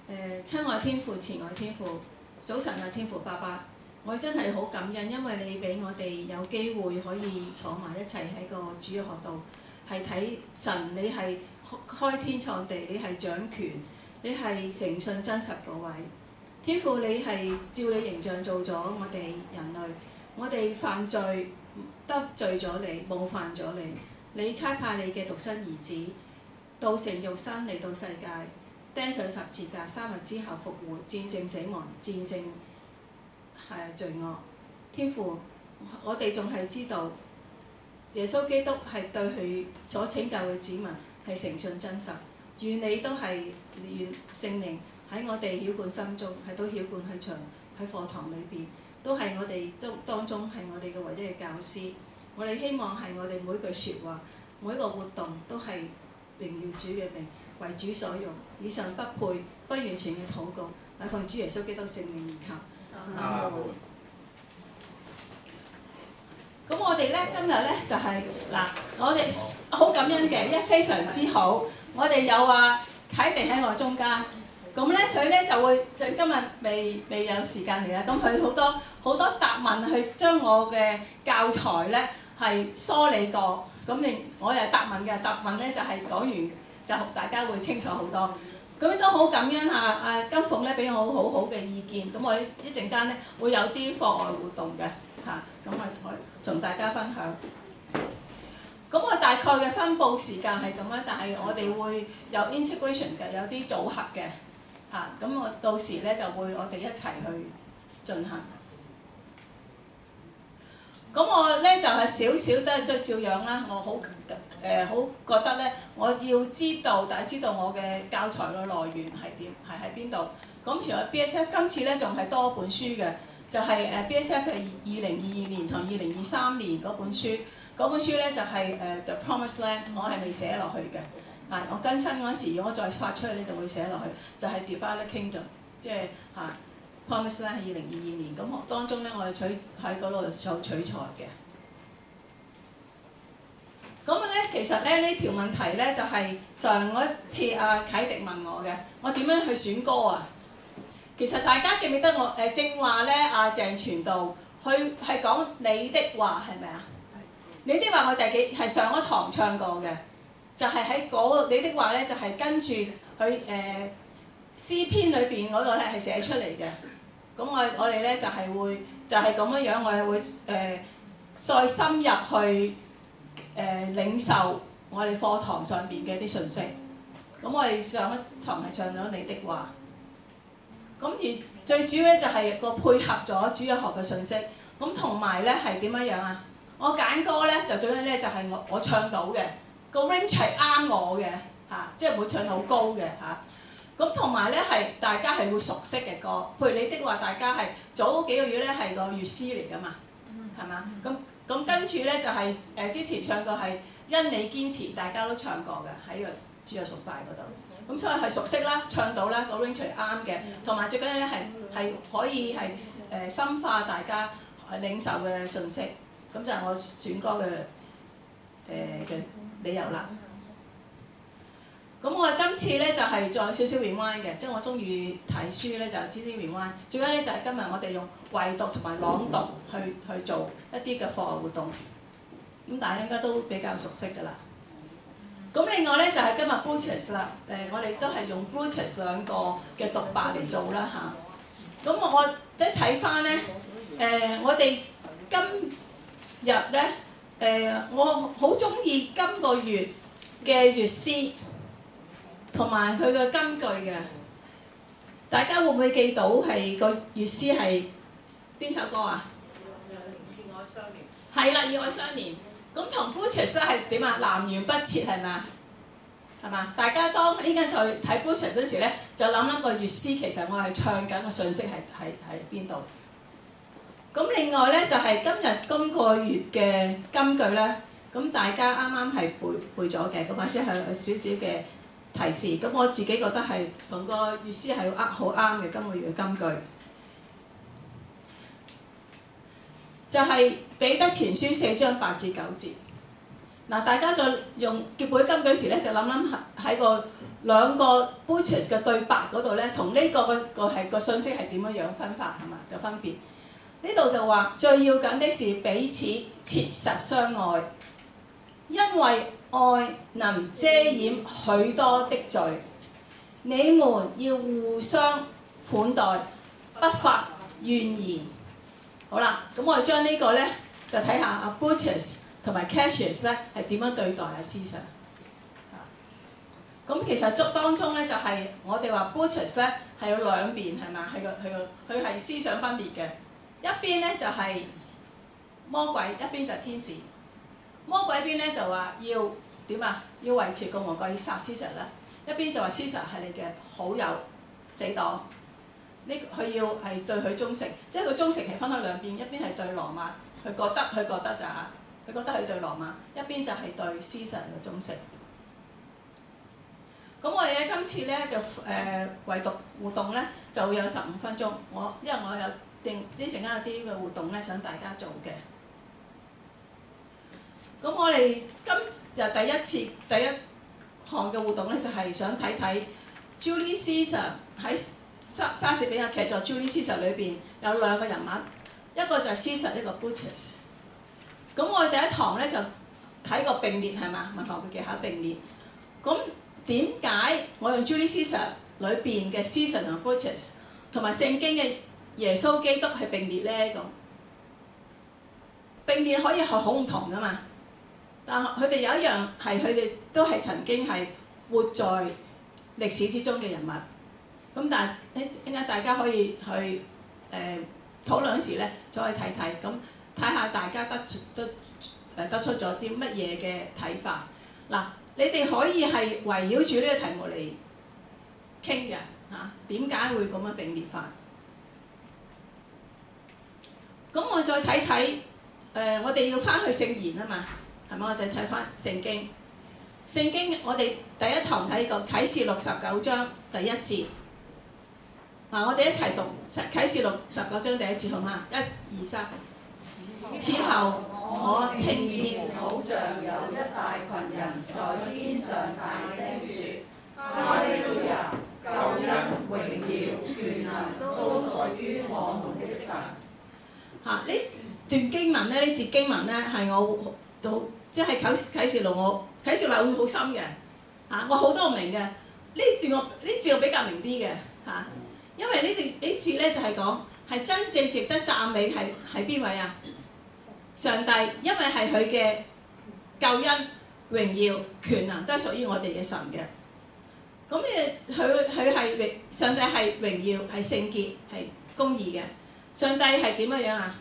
親愛天父、慈愛天父，早晨啊天父爸爸，我真係好感恩，因為你俾我哋有機會可以坐埋一齊喺個主日學度，係睇神你係開天創地，你係掌權，你係誠信真實嗰位。天父你係照你形象做咗我哋人類，我哋犯罪得罪咗你，冒犯咗你，你差派你嘅獨生兒子道成肉身嚟到世界，釘上十字架，3日之後復活，戰勝死亡，戰勝罪惡。天父，我哋仲係知道耶穌基督係對佢所拯救嘅子民係誠信真實，願你都係願聖靈喺我哋曉冠心中，係都曉冠喺課堂裏邊，都係我哋當中係我哋嘅唯一嘅教師。我哋希望係我哋每句説話，每一個活動都係榮耀主嘅名，為主所用。以上不配不完全嘅禱告，乃奉主耶穌基督聖名而求。阿門。咁我哋咧今日咧就係、嗱，我哋好感恩嘅，因為非常之好。我哋有啟迪喺我中間，咁咧佢咧就今日未有時間嚟啦。咁佢好多答問去將我嘅教材咧係梳理過。咁我又答問嘅，答問咧就係講完就大家會清楚好多。咁都好感恩金鳳咧俾我好好嘅意見。咁我一陣間咧會有啲課外活動嘅咁我同大家分享。咁我大概嘅分佈時間係咁樣，但係我哋會有 integration 嘅，有啲組合嘅咁我到時咧就會我哋一齊去進行。咁我咧就係少少都係照樣啦。我好覺得咧，我要知道大家知道我嘅教材嘅來源係點，係喺邊度。咁除咗 BSF 今次咧仲係多本書嘅，就係BSF 係2022年同2023年嗰本書。嗰本書咧就係The Promised Land， 我係未寫落去嘅。我更新嗰時，如果我再發出去咧就會寫落去，就係 Divided Kingdom， 即係Promised Land 係2022年。咁當中咧我係喺嗰度做取材嘅。咁咧其實咧呢條問題咧就係上一次啟迪問我嘅，我點樣去選歌啊？其實大家記唔記得我正話咧鄭傳道佢係講你的話係咪啊？你的話我哋係上一堂唱過嘅，就係喺嗰你的話咧就係跟住佢詩篇裏邊嗰度咧係寫出嚟嘅。咁我哋咧就係會就係咁樣，我係會再深入去領受我哋課堂上邊嘅啲信息。咁我哋上一堂係上咗你的話，咁而最主要咧就係個配合咗主日學嘅信息。咁同埋咧係點樣啊？我揀歌咧就最緊咧就係我唱到嘅，個 range 係啱我嘅即係唔會唱到好高嘅咁同埋咧係大家係會熟悉嘅歌，譬如你的話，大家係早幾個月咧係個粵詩嚟㗎嘛，係嘛？咁跟住咧就係之前唱過係因你堅持，大家都唱過嘅喺個主日崇拜嗰度。咁所以係熟悉啦，唱到啦，個 range 係啱嘅，同埋最緊要咧係可以係深化大家領受嘅信息。咁就係我選歌嘅理由啦。咁我今次咧就係再少少 rewind 嘅，即係我中意睇書咧就知啲 rewind。最緊咧就係今日我哋用圍讀同埋朗讀去做一啲嘅課外活動。咁大家應該都比較熟悉㗎啦。咁另外咧就係今日 Brutus 啦，我哋都係用 Brutus 兩個嘅獨白嚟做啦咁我即係睇翻咧，我哋今日咧，我好中意今個月嘅粵詩同埋佢嘅金句嘅。大家會唔會記到係個粵詩係邊首歌啊？以愛相連。係啦，以愛相連。咁同 Brutus 咧係點啊？南轅北轍係咪啊？係嘛？大家當依家在睇 Brutus 嗰時咧，就諗個粵詩其實我係唱緊個信息係邊度？咁另外咧就係今個月嘅金句咧，咁大家啱啱係背咗嘅，咁或者係有少少嘅提示。咁我自己覺得係同個粵詩係好啱嘅今個月嘅金句，就係彼得前書4章8至9節。嗱，大家再用結本金句時咧，就諗喺個兩個 Brutus 嘅對白嗰度咧，同呢個信息係點樣分法係嘛嘅分別？呢度就話最要緊的是彼此切實相愛，因為愛能遮掩許多的罪。你們要互相款待，不發怨言。好啦，咁我哋將呢個咧就睇下阿 Brutus 同埋 Cassius 咧係點樣對待阿 Caesar。咁其實當中咧就係我哋話 Brutus 咧係有兩邊係嘛，佢係思想分裂嘅。一邊咧就係魔鬼，一邊就係天使。魔鬼邊咧就話要點啊？要維持共和國，要殺 Caesar 啦。一邊就話 Caesar 係你嘅好友死黨，佢要係對佢忠誠，即係佢忠誠係分開兩邊，一邊係對羅馬，佢覺得就嚇，佢覺得佢對羅馬，一邊就係對 Caesar 嘅忠誠。咁我哋咧今次咧嘅圍讀活動咧就會有15分鐘，因為我有定之前有啲嘅活動咧想大家做嘅。咁我哋今日第一項嘅活動咧就係想睇睇 Julius Caesar 喺莎士比亞劇作 Julius Caesar 裏邊有兩個人物，一個就係 Caesar， 一個 Brutus。咁我哋第一堂咧就睇個並列係嘛，文學嘅技巧並列。咁點解我用 Julius Caesar 裏邊嘅 Caesar 同 Brutus 同埋聖經嘅耶穌基督係並列咧？咁並列可以係好唔同噶嘛，但係佢哋有一樣係佢哋都係曾經係活在歷史之中嘅人物。咁但係點解大家可以去討論時咧，就可以睇睇，咁睇下大家得出咗啲乜嘢嘅睇法。嗱，你哋可以係圍繞住呢個題目嚟傾嘅嚇，點解會咁樣並列法？咁我再睇睇我哋要翻去聖言啊嘛，係咪？我就睇翻聖經。聖經我哋第一堂睇過啟示錄19章第1節。嗱，我哋一齊讀啟示錄19章第1節好嗎？1、2、3。此後我聽見好像有一大群人在天上大聲説：哈利路亞！救恩、榮耀、權能都屬於我們的神。呢段經文咧，呢節經文咧係我到即係啟示錄啟示錄好深嘅我好多唔明嘅。呢字我比較明啲嘅因為呢字咧就係講係真正值得讚美係邊位啊？上帝，因為係佢嘅救恩、榮耀、權能都係屬於我哋嘅神嘅。咁佢係上帝係榮耀、係聖潔、係公義嘅。上帝係點樣啊？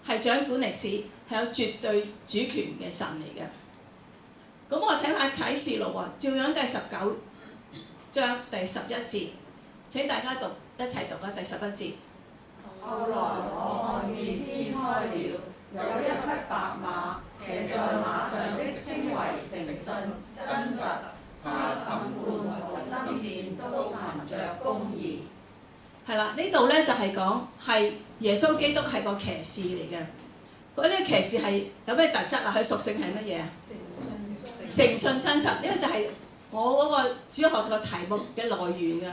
係掌管歷史，係有絕對主權嘅神嚟嘅。咁我睇下啟示錄喎，照樣第19章第11節，請大家一齊讀第11節。後來我看見天開了，有一匹白馬，騎在馬上的稱為誠信真實，他審判和爭戰都憑着公義。係啦，呢度咧就係講係耶穌基督係個騎士嚟嘅。嗰啲騎士係有咩特質啊？佢屬性係乜嘢啊？誠信真實，呢個就係我嗰個主學個題目嘅來源嘅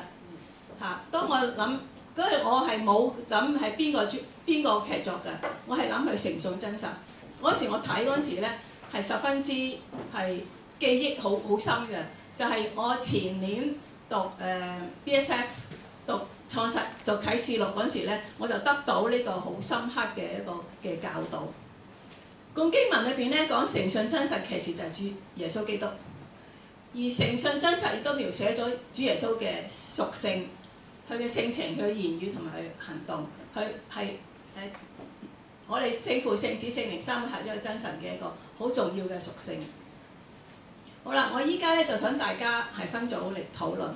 當我諗嗰日我係冇諗係邊個劇作嘅，我係諗佢誠信真實。嗰時我睇嗰時咧係十分之係記憶好深嘅，就係我前年讀BSF 讀創世讀啟示錄嗰時咧，我就得到呢個好深刻嘅一個嘅教導。咁經文裏邊咧講誠信真實騎士就係主耶穌基督，而誠信真實亦都描寫咗主耶穌嘅屬性。佢嘅性情、佢嘅言語同埋佢行動，佢係我哋聖父、聖子、聖靈三位係一個真神嘅一個好重要嘅屬性。好啦，我依家咧就想大家係分組嚟討論。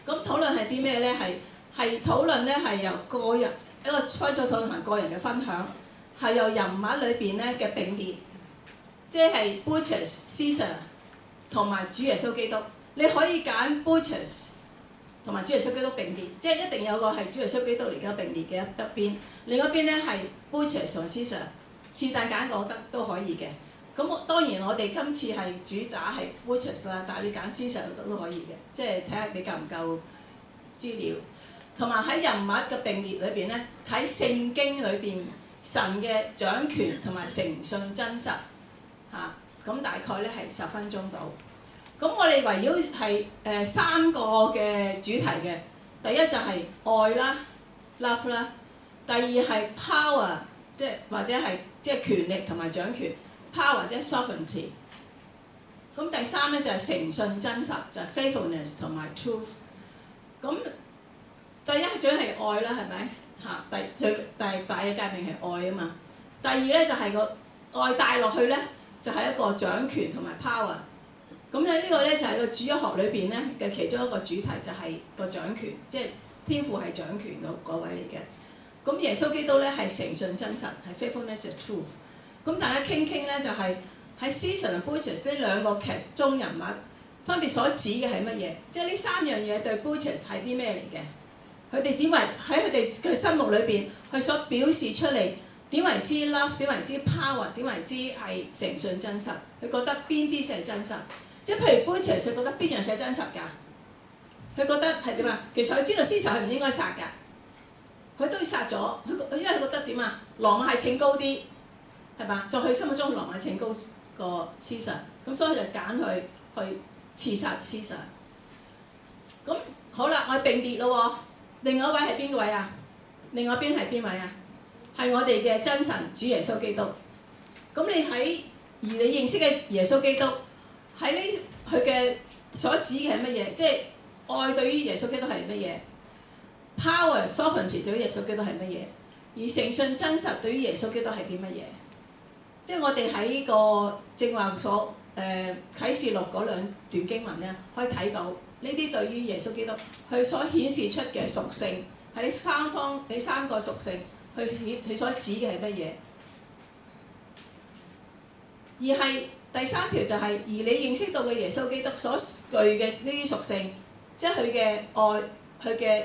咁討論係啲咩咧？係討論咧係由個人一個分組討論同個人嘅分享，係由人物裏邊咧嘅並列，即係 Brutus、Caesar 同埋主耶穌基督。你可以揀 Brutus同埋主耶穌基督並列，即係一定有個係主耶穌基督嚟嘅並列嘅一邊，另一邊咧係 Brutus 同 Caesar， 是但揀個都可以嘅。咁當然我哋今次係主打係 Butchers 啦，但係你揀 Caesar 都可以嘅，即係睇下你夠唔夠資料。同埋喺人物嘅並列裏邊咧，睇聖經裏邊神嘅掌權同埋誠信真實嚇，咁大概咧係10分鐘到。咁我哋圍繞係3個嘅主題嘅，第一就係愛啦 ，love 啦；第二係 power， 即係或者係即係權力同埋掌權 ，power 即係 sovereignty。咁第三咧就係誠信真實，就係 faithfulness 同埋 truth。咁第一種係愛啦，係咪嚇？最大嘅誡命係愛啊嘛。第二咧就係個愛帶落去咧，就係一個掌權同埋 power。咁喺呢個咧就係個主日學裏邊咧嘅其中一個主題，就係個掌權，即係天父係掌權嗰位嚟嘅。咁耶穌基督咧係誠信真實，係 faithfulness and truth。咁大家傾傾咧就係喺 Caesar 同 Butchers 呢兩個劇中人物分別所指嘅係乜嘢？即係呢3樣嘢對 Butchers 係啲咩嚟嘅？佢哋點為喺佢哋嘅心目裏邊，佢所表示出嚟點為之 love， 點為之 power， 點為之係誠信真實？佢覺得邊啲先係真實？即係譬如 Butchers 佢覺得邊樣先係真實㗎？佢覺得係點啊？其實佢知道 Caesar 佢唔應該殺㗎，佢都要殺咗。佢因為佢覺得點啊？羅馬係稱高啲，係嘛？在佢心目中羅馬稱高過 Caesar， 咁所以就揀佢去刺殺 Caesar。咁好啦，我哋並列咯喎。另外一位係邊位啊？另外一邊係邊位啊？係我哋嘅真神主耶穌基督。咁你認識嘅耶穌基督喺呢佢嘅所指嘅係乜嘢？即係愛對於耶穌基督係乜嘢 ？Power sovereignty 對於耶穌基督係乜嘢？而誠信真實對於耶穌基督係啲乜嘢？即係我哋喺個正話所啟示錄嗰2段經文咧，可以睇到呢啲對於耶穌基督佢所顯示出嘅屬性，喺呢3個屬性佢所指嘅係乜嘢？而係第3條就係、而你認識到嘅耶穌基督所具嘅呢啲屬性，即係佢嘅愛、佢嘅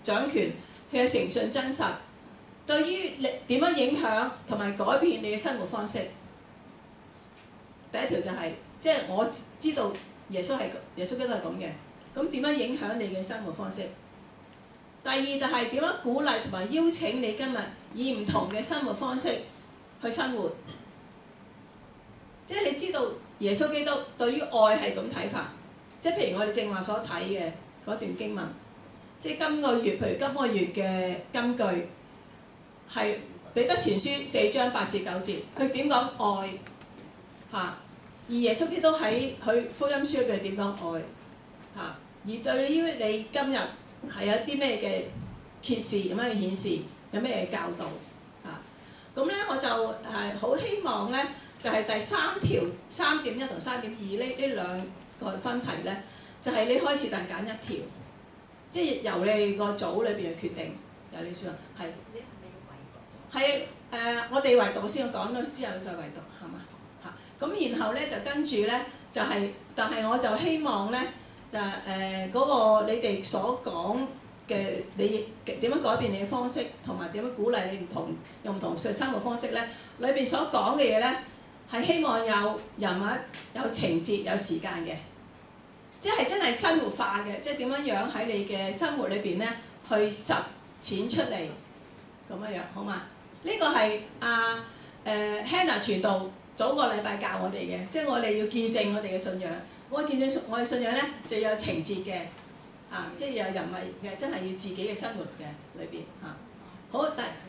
掌權、佢嘅誠信真實，對於你點樣影響同埋改變你嘅生活方式。第一條就係、即係我知道耶穌基督係咁嘅，咁點樣影響你嘅生活方式？第二就係點樣鼓勵同埋邀請你今日以唔同嘅生活方式去生活。即係你知道耶穌基督對於愛係咁睇法，即係譬如我哋正話所睇嘅嗰段經文，即係今個月嘅金句係彼得前書4章8至9節，佢點講愛嚇？而耶穌基督喺佢福音書裏邊點講愛嚇？而對於你今日係有啲咩嘅揭示，有咩嘅顯示，有咩嘅教導嚇？咁咧我就係好希望咧。就係第3條 3.1 同 3.2呢兩個分題咧，就係、你開始但揀一條，即係由你個組裏邊去決定。由你先係。你係咪要圍讀？係我哋圍讀先，我講咗之後再圍讀，係嘛嚇？咁然後咧就跟住咧就係、但係我就希望咧就嗰個你哋所講嘅你點樣改變你嘅方式，同埋點樣鼓勵你用唔同嘅生活方式咧，裏邊所講嘅嘢咧。係希望有人物、有情節、有時間嘅，即係真係生活化嘅，即係點樣樣喺你嘅生活裏邊咧去實踐出嚟咁樣樣，好嘛？呢個係Hannah 傳道早個禮拜教我哋嘅，即係我哋要見證我哋嘅信仰。我見證我哋信仰咧就有情節嘅，即係有人物嘅，真係要自己嘅生活嘅裏邊嚇。好，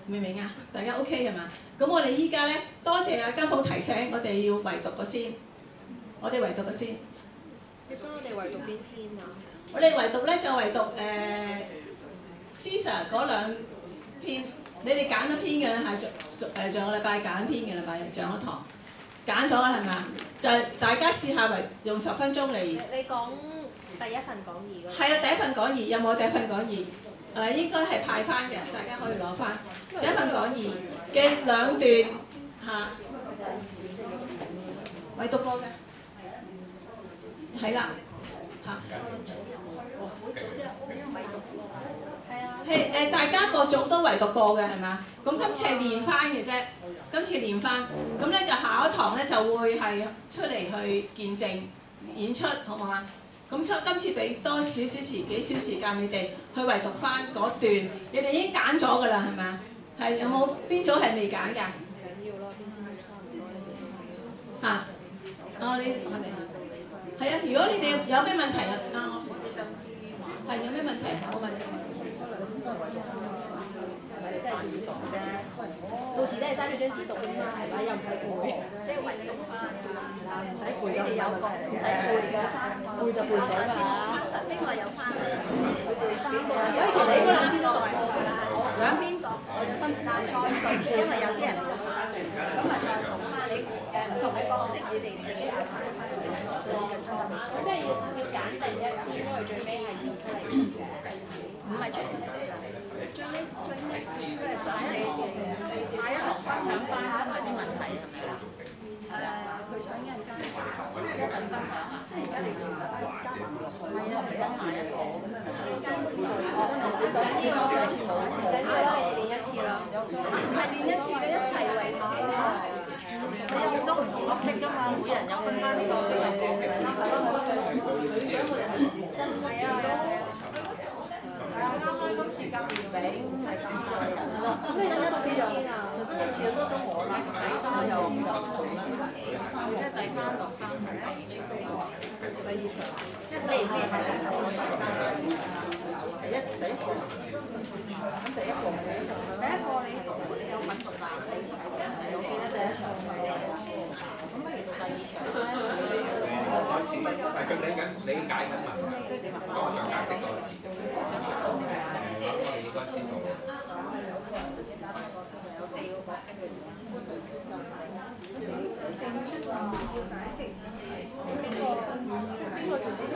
明唔明啊？大家 OK 係嘛？咁我哋依家咧，多謝阿家鳳提醒，我哋要圍讀個先。我哋圍讀個先。你想我哋圍讀邊篇啊？我哋圍讀咧就圍讀Caesar 嗰2篇，你哋揀咗篇嘅係上個禮拜揀篇嘅禮拜上咗堂，揀咗啦係咪？就係大家試下用10分鐘嚟。你講第一份講義嗰個。係啦，第一份講義有冇第一份講義？應該係派翻嘅，大家可以攞翻第一份講義嘅2段嚇，圍讀過嘅，係啦嚇。係啊。大家個組都圍讀過嘅係嘛？咁今次係練翻嘅啫，今次練翻，咁咧就下一堂咧就會係出嚟去見證演出，好唔好啊？咁所以今次俾多幾少時間你哋去圍讀翻嗰段，你哋已經揀咗㗎啦，係咪啊？係有冇邊組係未揀㗎？嚇！我哋係啊！如果你哋有咩問題啊？係有咩問題？我問你。都係自己讀啫，到時都係揸住張紙讀㗎嘛，係咪？又唔使背，即係圍讀翻，唔使背就有個唔使背嘅，背就背到㗎啦。邊個有翻啊？所以其實應該兩邊都讀過㗎啦，兩邊讀，我要分擔再讀，因為有啲人唔讀翻，咁咪再讀翻你唔同嘅角色，你哋自己揀翻。即係要揀第一次，因為最尾係要出嚟嘅，唔係出嚟。最尾佢係想你下一堂分享翻今日啲問題係咪啦？佢想一陣間分享啊！即係而家你其實係啊，唔係下一堂咁樣。呢個上次冇，唔緊要啦，你哋練一次啦。唔係練一次嘅，一齊圍讀咯。你有好多唔同角色㗎嘛，每人有分翻呢個角色嚟做。係啊。啱啱今次夾月餅係咁多人咯，咁你分一次就分一次就多咗我啦，第三又唔同啦，即係第三讀三係第二場，第二場，即係咩係第一課，咁第一課你有份讀啦，我記得第一場係咁不如讀第二場咧。係佢理解緊問題，咁我想解釋多次。我哋應該知道。有4個角色嘅。邊個做呢個？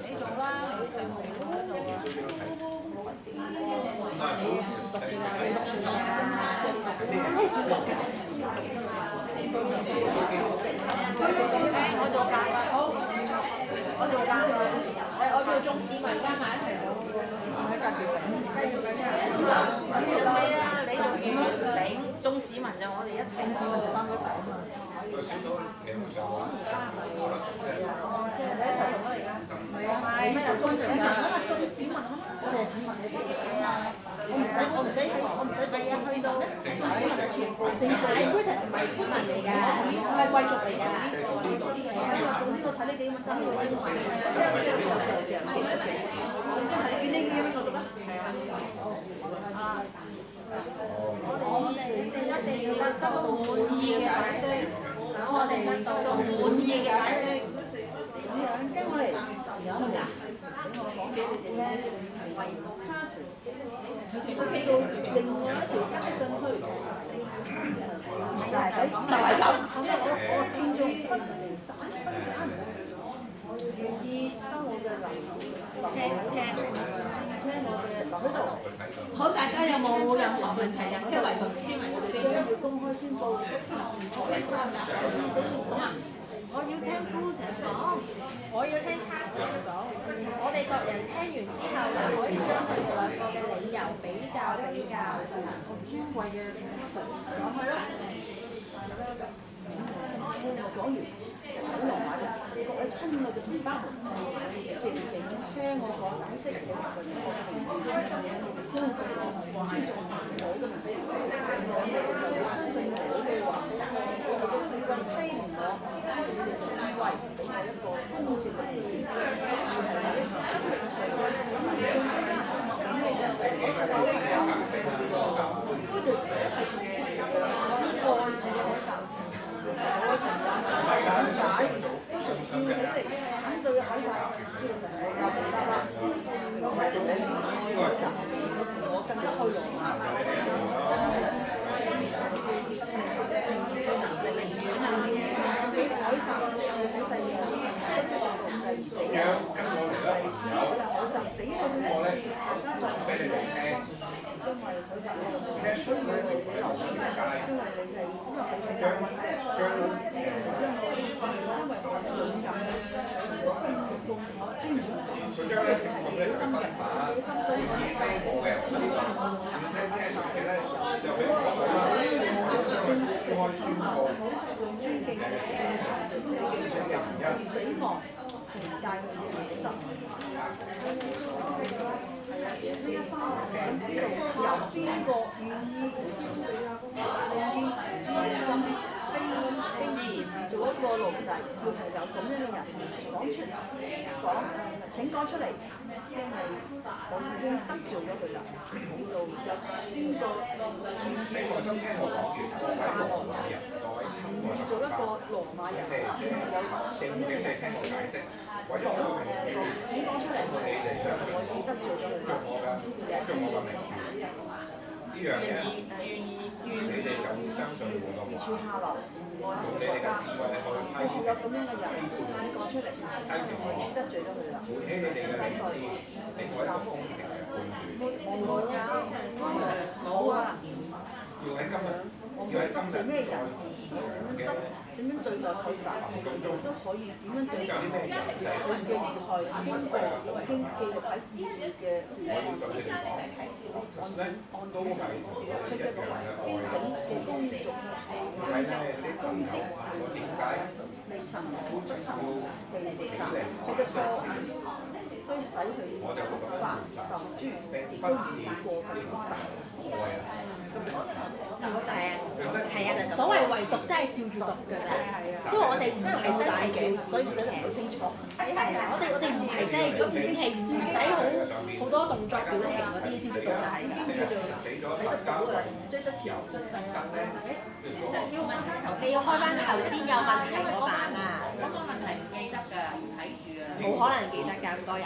你做啦，你上次嗰度我做教啊，好，我做教啊，我做眾市民加埋一齊做。係啊，你做月餅，眾市民就我哋一齊。眾市民就3個一齊啊嘛。佢選到你唔夠啊？即係你一齊用咯而家。係咩有眾市民啊嘛？眾市民啊嘛。我哋係市民嚟嘅。係啊。我唔使係啊，去到眾市民係全部市民。British 唔係市民嚟㗎，係貴族嚟㗎。總之我睇呢幾個文章，即係你見呢幾個邊個讀啊？我哋一定要得到滿意嘅解釋，我哋得到滿意嘅解釋。咁樣跟我嚟有冇㗎？俾我講俾你哋聽。佢企到另外一條街上去，就係咁。我嘅聽眾分散，願意收我嘅聽我嘅留喺度。好，大家有冇任何問題啊？即係圍讀先，圍讀先。要公開宣佈。我要聽 Brutus 講，我要聽 Cassie 講。我哋各人聽完之後就可以將佢哋兩個嘅理由比較。咁尊貴嘅 Brutus 講去啦。我講完，好浪漫啦！各位親愛嘅同胞們，靜靜聽我講解釋我嘅相信我，尊重我嘅民主，你哋就會相信我嘅話，我哋嘅智慧批評我，你哋嘅智慧俾我一個公正嘅思想，請講出嚟，因為我已經得罪咗佢啦。呢度有邊個願意都化羅馬人，願意做一個羅馬人，有咁樣嘅人。請講出嚟，我已經得罪咗佢啦。願意自處下流，愛國家，有咁樣嘅人，請講出嚟，我已經得罪咗佢啦。冇啊！我冇得罪咩人，點樣對待佢神，都可以點樣對待佢嘅遇害邊個已經記錄喺議會嘅案度，按佢嘅標準嘅工作公職未曾執行被殺，佢嘅錯誤，所以使佢發受誅，亦都唔過分不實。係啊，所謂唯獨真係照住讀㗎啫，因為我哋唔係真係所以睇得唔好清楚。係啊，我哋唔係真係已經係唔使好多動作表情嗰啲，照住讀就係㗎。睇得到㗎，追得前。你要開翻頭先有問題嗰版啊！嗰個問題唔記得㗎，要睇住啊。冇可能記得㗎，咁多人。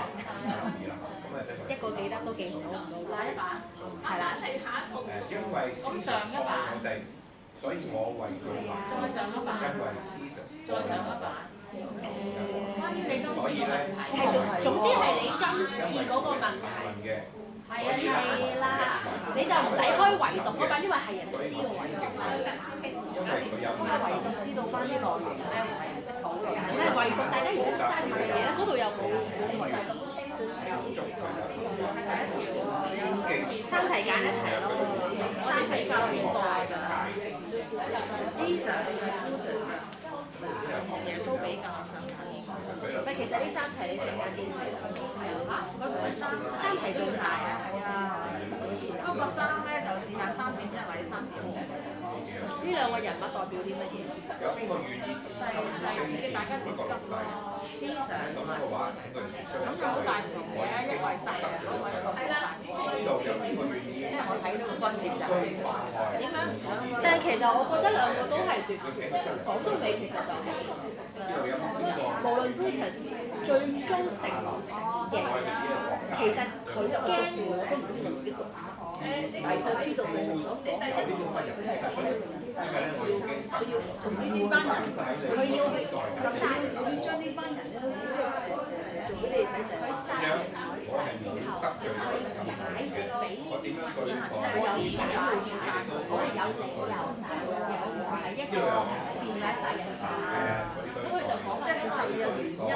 一個記得都記唔到。下一版係啦。咁上一版，所以我為佢再上一版，因為思想，再上一版。關於你今次嘅問題，係總之係你今次嗰個問題。係啦，你就唔使開唯獨嗰版，因為係人都知嘅唯獨。唯獨知道翻啲內容咧，唔係人識討論。唔係唯獨，大家而家都揸住樣嘢咧，嗰度又冇。三題揀一題咯，三題教練晒㗎。思想同耶穌比較想睇。唔係，其實呢三題你想揀邊題？三題做晒啊！係啊。不過三咧就試下3.1或者3.5。呢兩個人物代表啲乜嘢？有邊個願意係大家 discuss 咯，思想咁有好大唔同嘅，一位殺人，一位係啦。即係我睇到個分別就係點樣唔想。但係其實我覺得兩個都係奪權，即係講到尾其實就係無論 Brutus 最終成唔成嘅，其實佢驚我都唔知道自己讀。大概知道佢所講，佢係佢要同呢班人，佢要甚至佢要將呢班人咧，好似做俾你睇就係殺人之後，去解釋俾呢啲市民聽，有點解會殺佢，我係有理由殺佢嘅，唔係一個變態殺人犯。咁佢就講即係實有原因，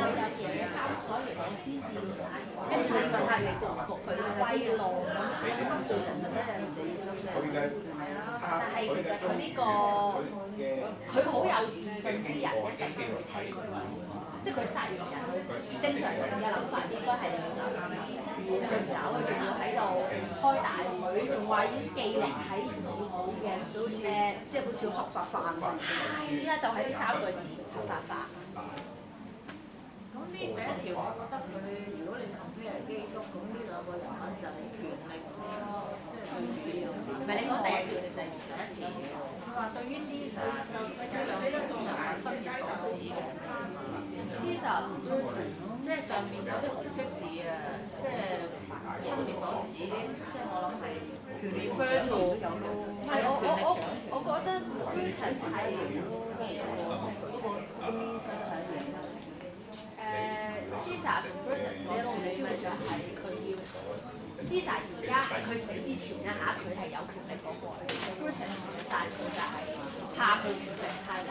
所以我先至要殺佢。跟住你問下你服唔服佢嘅威怒咁，你得罪人或者係人哋咁嘅。但係其實佢呢個佢好有自信啲人一定會聽佢話，即係佢殺完人，正常人嘅諗法應該係要走，佢唔走，佢仲要喺度開大會，仲話已經記錄喺議會嘅，好似即係好似合法化咁。係啦，就係呢3個字合法化。咁呢第一條，我覺得佢如果你同咩係基督，咁呢兩個人物就係權力咯，即係最主要。唔係你講第一條定第一條？佢話對於思想，就呢兩個通常係分別所指嘅。思想即係上面有啲紅色字啊，即係分別所指啲，即係我諗係權力分佈有咯。係我覺得 Brutus 係Caesar 同 Brutus 咧，我理解就係佢要 Caesar 而家係佢死之前啊嚇，佢係有權力嗰個嚟。Brutus 殺佢就係怕佢權力太大。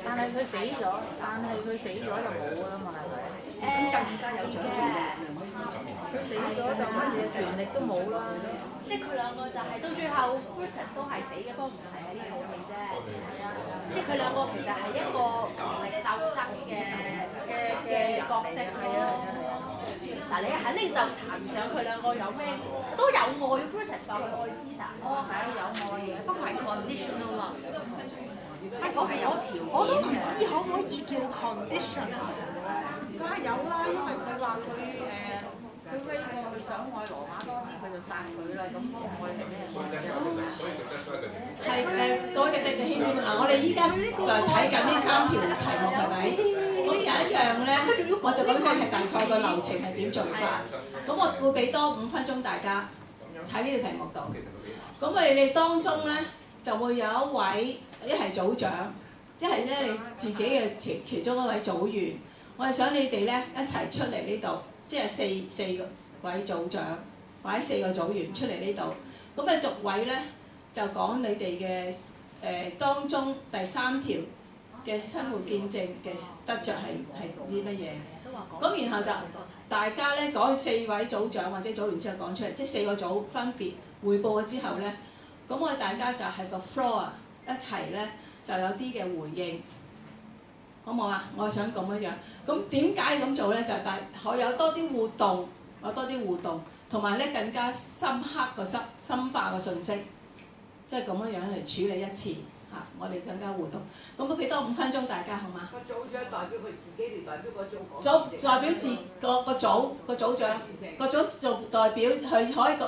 但係佢死咗就冇㗎啦嘛，係咪？更加有獎權力。佢死咗就乜嘢權力都冇啦。即係佢兩個就係到最後 Brutus 都係死嘅，不過唔係喺呢套戲啫。即係佢兩個其實係一個權力鬥爭嘅角色咯。嗱，你肯定就談唔上佢兩個有咩都有愛 Brutus 話佢愛 Caesar。係有愛嘅，不過係 conditional love。我係有條件，我都唔知可唔可以叫 conditional。梗係有啦，因為佢話佢威過佢想愛羅馬多啲，佢就殺佢啦。咁愛係咩係各位嘅弟兄姊妹嗱，我哋依家就係睇緊呢3條題目係咪？咁有一樣咧，我就咁聽係大概個流程係點做法。咁我會俾多5分鐘大家睇呢條題目度。咁我哋當中咧就會有一位一係組長，一係咧你自己嘅其中一位組員。我係想你哋咧一齊出嚟呢度，即係四個位組長或者4個組員出嚟呢度。咁嘅逐位咧就講你哋嘅當中第3條嘅生活見證嘅得着係啲乜嘢。咁然後就大家咧講4位組長或者組員之後講出嚟，即係4個組分別匯報咗之後咧，咁我哋大家就係個 floor 一齊咧就有啲嘅回應。好冇啊？我係想咁樣樣。咁點解咁做咧？就係可有多啲互動，有多啲互動，同埋咧更加深刻個深化個信息，即係咁樣樣嚟處理一次嚇。我哋更加互動。咁我俾多5分鐘大家好嗎？個組長代表佢自己定代表個組講？組代表個組長，個組做代表佢可以讀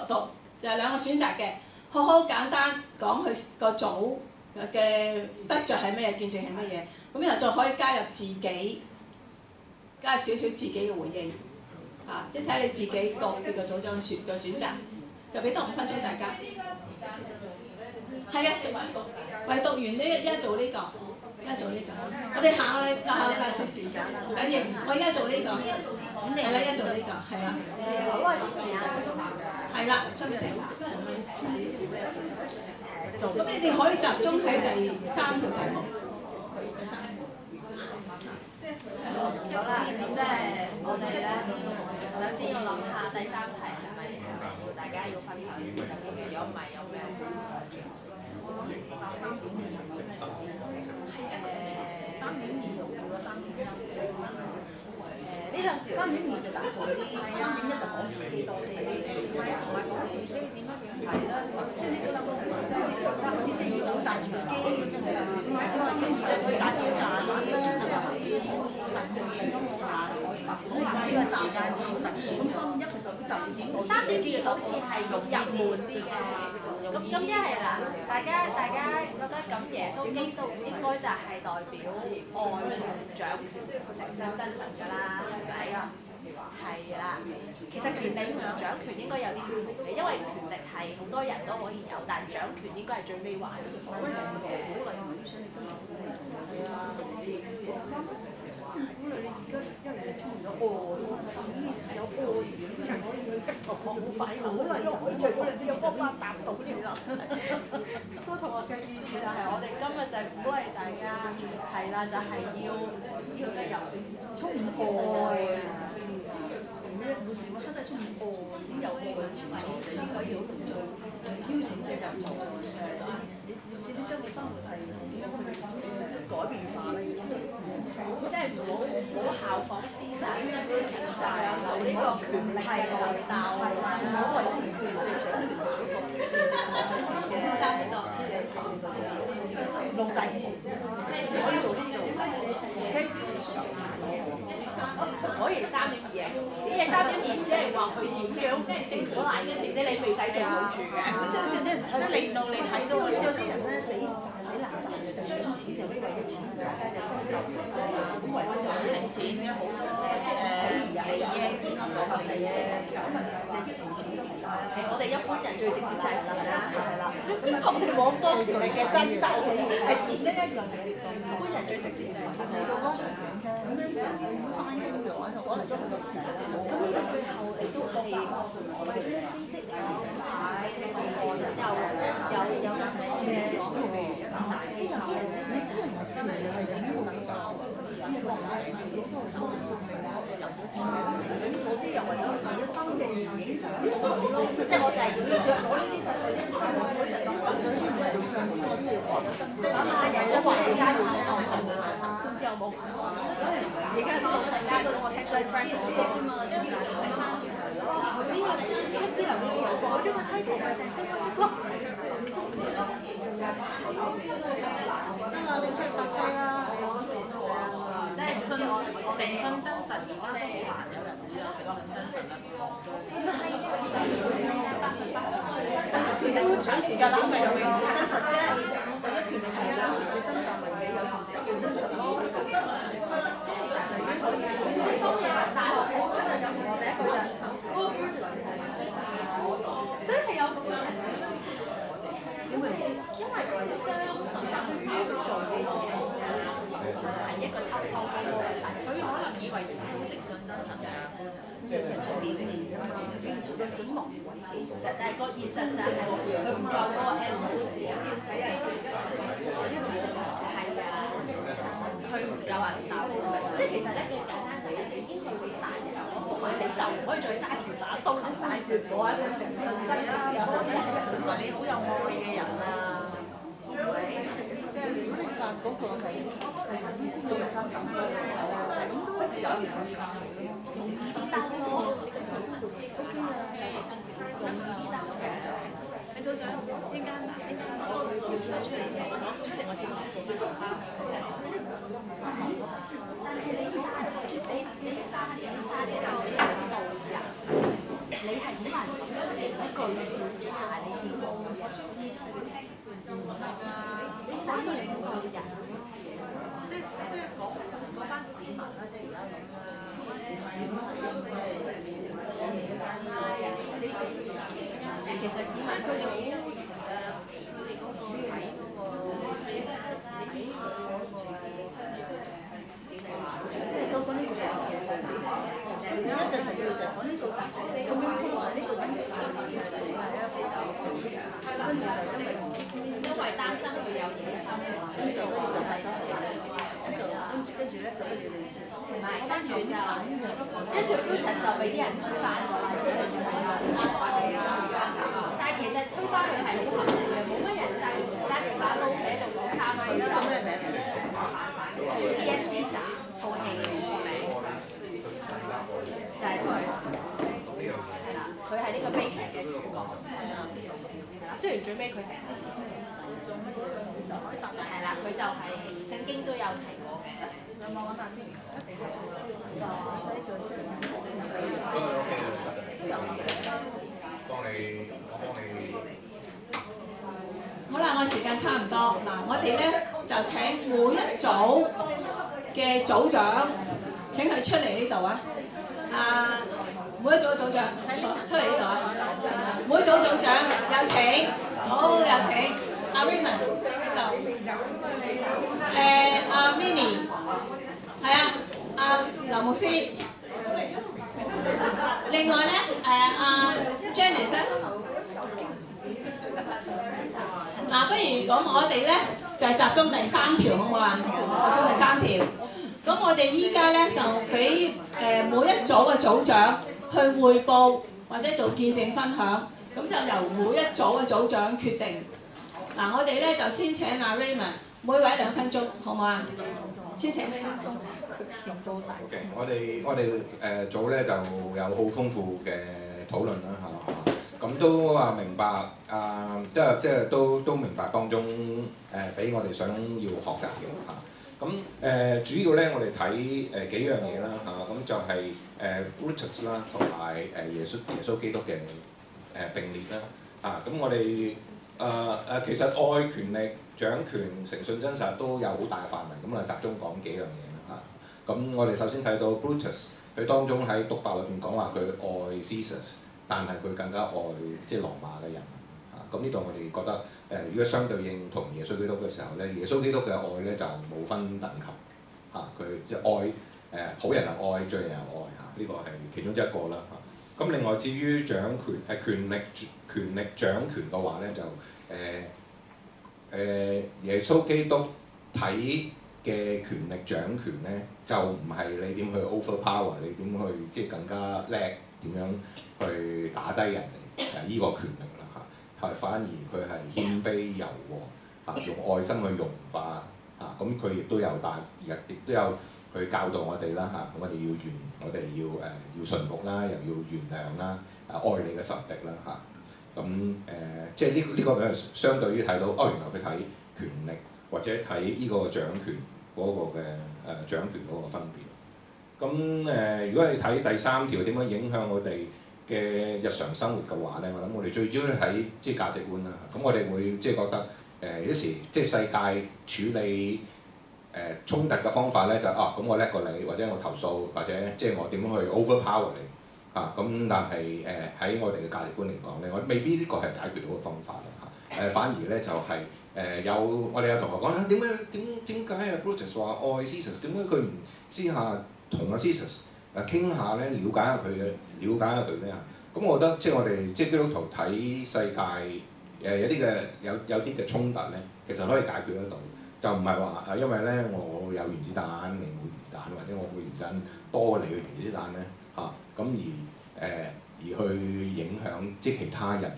就係2個選擇嘅，好簡單講佢個組嘅得着係咩嘢，見證係乜嘢。咁然後再可以加入自己，加入少少自己嘅回應，即係睇你自己個別個組長嘅選擇，就俾多5分鐘大家。係啊，唯讀完呢一做呢個，我哋下個禮拜食時間，唔緊要，我而家做呢個，係啦，一做呢個，係啦。好耐之前啊。係啦，真係。咁你哋可以集中喺第3條題目。好啦，咁即係我哋咧，首先要諗下第3題係咪要大家要分享？如果唔係有咩？呢兩條3.2就大概啲，3.1就講自己多啲。同埋講自己點樣樣。係啦，即係呢個好似即係要表達自己，係啦。3.2咧可以打招呼啦，咁你解要答㗎？咁3.1佢代表答3.2好似係入門啲嘅。咁一係啦，大家覺得咁耶穌基督應該就係代表愛掌權、成就真神㗎啦，係咪？係啦，其實權力同掌權應該有啲唔同嘅，因為權力係好多人都可以有，但係掌權應該係最尾玩嘅。都同我嘅意見就係，我哋今日就係鼓勵大家，係啦，就係要咩有充愛啊！故事我真係充滿愛，點有愛？因為將可以好同最邀請佢入座，就係你將個生活係改變化啦，即係唔好效仿思想，但係有呢個權力嘅內鬥。唔好為權我哋想權嘅單呢個奴隸，可以做呢度。果然3.2啊！呢嘢3.2即係話佢點樣，即係成果難嘅成績，你未使做好住嘅。即係好似咧，你睇到好似有啲人咧死爛賺，將錢就為咗錢，大家就爭咁為咗賺啲錢嘅好即係譬如係嘢講合理嘅，咁啊利益同錢都係啦。係我哋一般人最直接就係錢啦，係啦。咁我哋往多權力嘅爭鬥係錢呢一樣嘢，一般人最直接就係錢。嚟到嗰場景啫，咁樣就要翻工嘅話，就可能都係個權力。咁你最後你都係為咗司職啊，係你個個人有咩嘅大氣候？你啲人係權力係點樣諗㗎？咁你話下事嗰個為咗生嘅影響，即係我就係要我呢啲就係一生我每日咁講咗書唔係做上司，我都要學咗真。有咗華人家庭我就冇咁之後冇講。而家啲老細家嗰種我聽最 friend 講嘅啫嘛，第三條呢個出啲流啲有講，我將個 title 咪就係升級咯。真係你出去發揮啦！即係誠信真實，而家都好難有人會有誠信真實啦。佢哋會搶時間啦，咪有真實啫。第一權利係兩條最真，但係你有時唔叫真實咯。大學嗰陣有同我第一句就真係有咁樣。因為佢相信佢做嘅嘢係一個溝通嘅過程，佢可能以為自己好誠信真實㗎。人係表面㗎嘛，表面做得幾忙鬼幾，但係個現實就係佢唔夠嗰個 M。係啊，佢唔夠人鬥，即係其實咧最簡單就係你已經去殺人，同埋你就唔可以再揸住把刀嚟解決嗰一個誠信真實嘅嗰一日。原來你好有愛嘅人啊！如果你殺嗰個係已經知道人家咁樣，咁都有人去殺佢咯。容易啲兜咯，呢個就 OK 啊，容易啲兜嘅。你組長，應間嗱，應間我要做得出嚟嘅，講出嚟我自己做得到。但係你殺呢個道人，你係好難咁樣嚟一句説話，你見到嘅支持。你殺個領導人，即係嗰班市民啦，即係而家咁啦，嗰班市民其實市民佢哋好佢哋嗰個睇嗰個即係所講呢個係第一就係要就係講呢個咁樣通常呢個人嘅係跟住就因為擔心佢有野心，所以就係跟住咧就不如你知。唔係跟住 Brutus 就俾啲人推翻咗啦，即係但係其實推翻佢係好合理嘅，冇乜人細揸住把刀喺度講三句呢個咩名？D.S. Caesar 套戲個名就係佢，係啦，佢係呢個悲劇嘅主角，雖然最尾佢係死咗，係啦，佢就係聖經都有提過嘅。有冇揾下先？好啦，我時間差唔多，嗱，我哋咧就請每一組嘅組長請佢出嚟呢度啊！每一組組長出嚟呢度啊！每組組長有請，好有請阿 Raymond 呢度，阿 Minnie 係啊，阿劉牧師，另外咧阿 Janice 咧。嗱，不如咁，我哋咧就係集中第三條，好唔好啊？集中第三條。咁我哋依家咧就俾每一組嘅組長去匯報或者做見證分享，咁就由每一組嘅組長決定。嗱，我哋咧就先請阿 Raymond， 每位2分鐘，好唔好啊？先請你。OK， 我哋組咧就有好豐富嘅討論啦嚇。咁都明白即係都明白當中俾我哋想要學習嘅嚇。咁主要咧我哋睇幾樣嘢啦嚇，咁就係Brutus 啦，同埋耶穌基督嘅並列啦嚇。咁我哋其實愛、權力、掌權、誠信、真實都有好大嘅範圍，咁啊集中講幾樣嘢啦嚇。咁我哋首先睇到 Brutus， 佢當中喺獨白裏邊講話佢愛 Caesar， 但係佢更加愛即係羅馬嘅人嚇。咁呢度我哋覺得如果相對應同耶穌基督嘅時候咧，耶穌基督嘅愛咧就冇分等級嚇，佢即係愛好人又愛，罪人又愛嚇，呢個係其中一個啦嚇。咁另外至於掌權權力掌權嘅話咧，就耶穌基督睇嘅權力掌權咧，就唔係你點去 overpower， 你點去即係更加叻點樣去打低人哋依個權力啦嚇，係反而佢係謙卑柔和嚇，用愛心去融化嚇，咁佢亦都有亦都有去教導我哋啦嚇，我哋要順服啦，又要原諒啦，愛你嘅仇敵啦嚇，咁即係呢個係相對於睇到原來佢睇權力或者睇呢個掌權嗰個嘅掌權嗰個分別。咁如果你睇第3條點樣影響我哋嘅日常生活嘅話咧，我諗我哋最主要睇即係價值觀啦。咁我哋會即係覺得有時即係世界處理衝突嘅方法咧，就咁我叻過你，或者我投訴，或者即係我點樣去 overpower 你嚇。咁但係喺我哋嘅價值觀嚟講咧，我未必呢個係解決到嘅方法啦嚇。反而咧就係我哋有同學講啦，點解啊 Brutus 話愛 Caesar， 點解佢唔私下同阿 Caesar 傾下咧，了解下佢咧嚇。咁我覺得即係我哋即係基督徒睇世界有啲嘅衝突咧，其實可以解決得到，就唔係話因為咧我有原子彈你冇原子彈，或者我個原子彈多過你嘅原子彈咧嚇，咁而去影響即係其他人民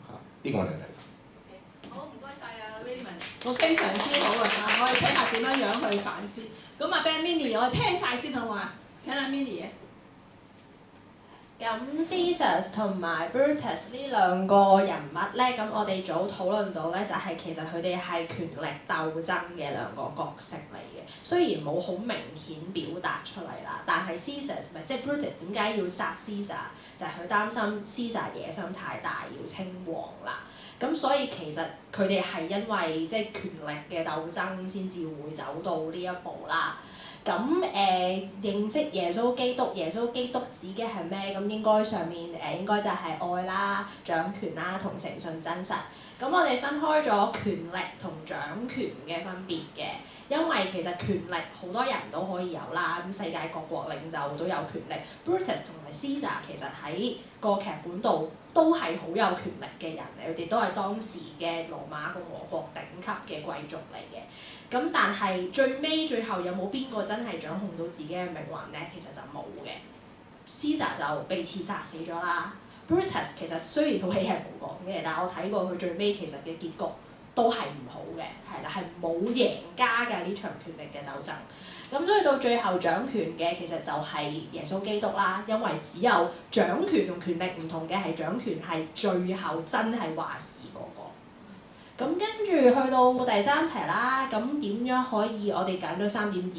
嚇，呢個我哋嘅睇法。好，唔該晒啊 Raymond， 我非常之好啊！我哋睇下點樣去反思。咁啊 Ben Minnie， 我哋聽晒先好嘛？請阿 Minnie 啊。咁 Caesar 同埋 Brutus 呢兩個人物咧，咁我哋早討論到咧，就係其實佢哋係權力鬥爭嘅兩個角色嚟嘅。雖然冇好明顯表達出嚟啦，但係 Caesar 咪即係 Brutus 點解要殺 Caesar？就係佢擔心 Caesar 野心太大，要稱王啦。咁所以其實佢哋係因為即係權力嘅鬥爭先至會走到呢一步啦。咁認識耶穌基督指嘅係咩？咁應該上面應該就係愛啦、掌權啦同誠信真實。咁我哋分開咗權力同掌權嘅分別嘅，因為其實權力好多人都可以有啦，咁世界各國領袖都有權力。Brutus 同埋 Caesar 其實喺個劇本度都係好有權力嘅人嚟，佢哋都係當時嘅羅馬共和國頂級嘅貴族嚟嘅。咁但係最後有冇邊個真係掌控到自己嘅命運咧？其實就冇嘅。Caesar 就被刺殺死咗啦。Brutus 其實雖然套戲係冇講嘅，但係我睇過佢最尾其實嘅結局都係唔好嘅，係啦，係冇贏家嘅呢場權力嘅鬥爭。咁所以到最後掌權嘅其實就係耶穌基督啦，因為只有掌權同權力唔同嘅係掌權係最後真係話事嗰個。咁跟住去到第3題啦，咁點樣可以我哋揀咗3.2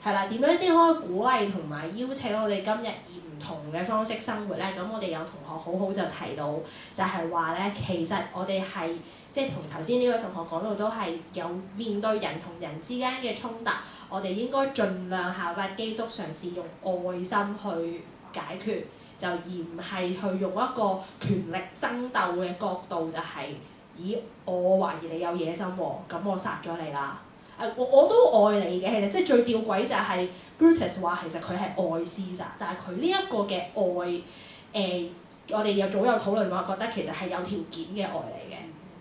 係啦？點樣先可以鼓勵同埋邀請我哋今日以唔同嘅方式生活咧？咁我哋有同學好好就提到，就係話咧，其實我哋係即係同頭先呢位同學講到都係有面對人同人之間嘅衝突，我哋應該盡量效法基督，嘗試用愛心去解決，就而唔係去用一個權力爭鬥嘅角度，就係、咦，我懷疑你有野心喎，咁我殺咗你啦！我都愛你嘅，其實即係最吊詭就係 Brutus 話其實佢係愛 Caesar，但係佢呢一個嘅愛，我哋早有討論話覺得其實係有條件嘅愛嚟嘅，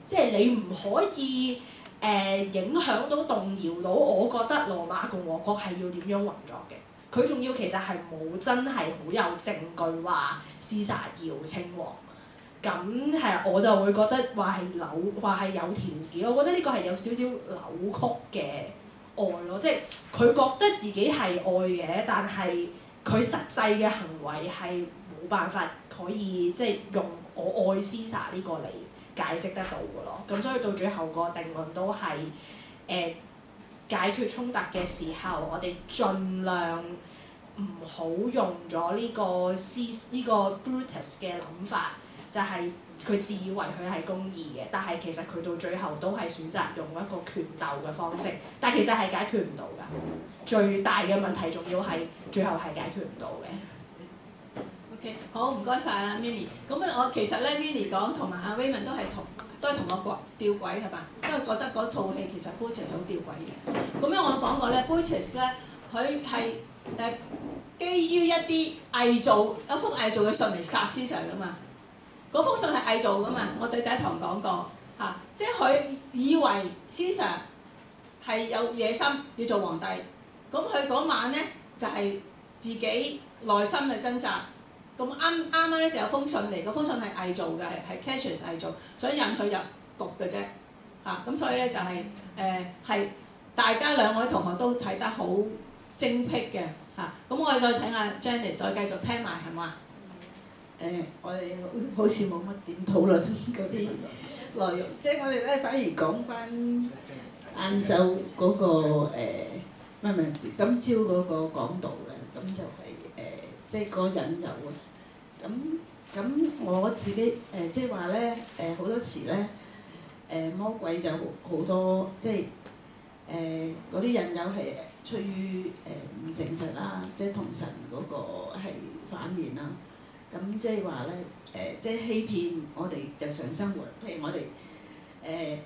即係你唔可以影響到動搖到我覺得羅馬共和國係要點樣運作嘅。佢仲要其實係冇真係好有證據話 Caesar 要稱王。咁係，我就會覺得話係有條件，我覺得呢個係有少少扭曲嘅愛咯，即係佢覺得自己係愛嘅，但係佢實際嘅行為係冇辦法可以即係用我愛 Caesar 呢個嚟解釋得到嘅咯。咁所以到最後個定論都係解決衝突嘅時候，我哋盡量唔好用咗呢個 Brutus 嘅諗法。就係佢自以為佢係公義嘅，但係其實佢到最後都係選擇用一個權鬥嘅方式，但係其實係解決唔到㗎。最大嘅問題仲要係最後係解決唔到嘅。OK， 好，唔該晒啊 Minnie。咁我其實咧 Minnie 講同埋阿 Raymond 都係同我吊詭係嘛，因為覺得嗰套戲其實 Brutus 好吊詭嘅。咁樣我講過咧 Brutus 咧，佢係基於一啲一幅偽造嘅信嚟殺 Caesar 㗎嘛。嗰封信係偽造㗎嘛，我哋第一堂講過嚇，即係佢以為 Caesar 係有野心要做皇帝。咁佢嗰晚咧就係、自己內心嘅掙扎。咁啱咧就有封信嚟，嗰封信係偽造嘅，係 Cassius 偽造，想引佢入局嘅啫。咁所以咧就係大家兩位同學都睇得好精闢嘅。咁我哋再請阿 Janice 再繼續聽埋係嘛？我哋好似冇乜點討論嗰啲內容，即係我哋咧反而講翻晏晝嗰個唔係今朝嗰個講道咧，咁就係即係個引誘啊。咁我自己即係話咧好多時咧魔鬼就好多即係嗰啲引誘係出於唔誠實啦，即係同神嗰個係反面啦。咁即係話咧即係欺騙我哋日常生活，譬如我哋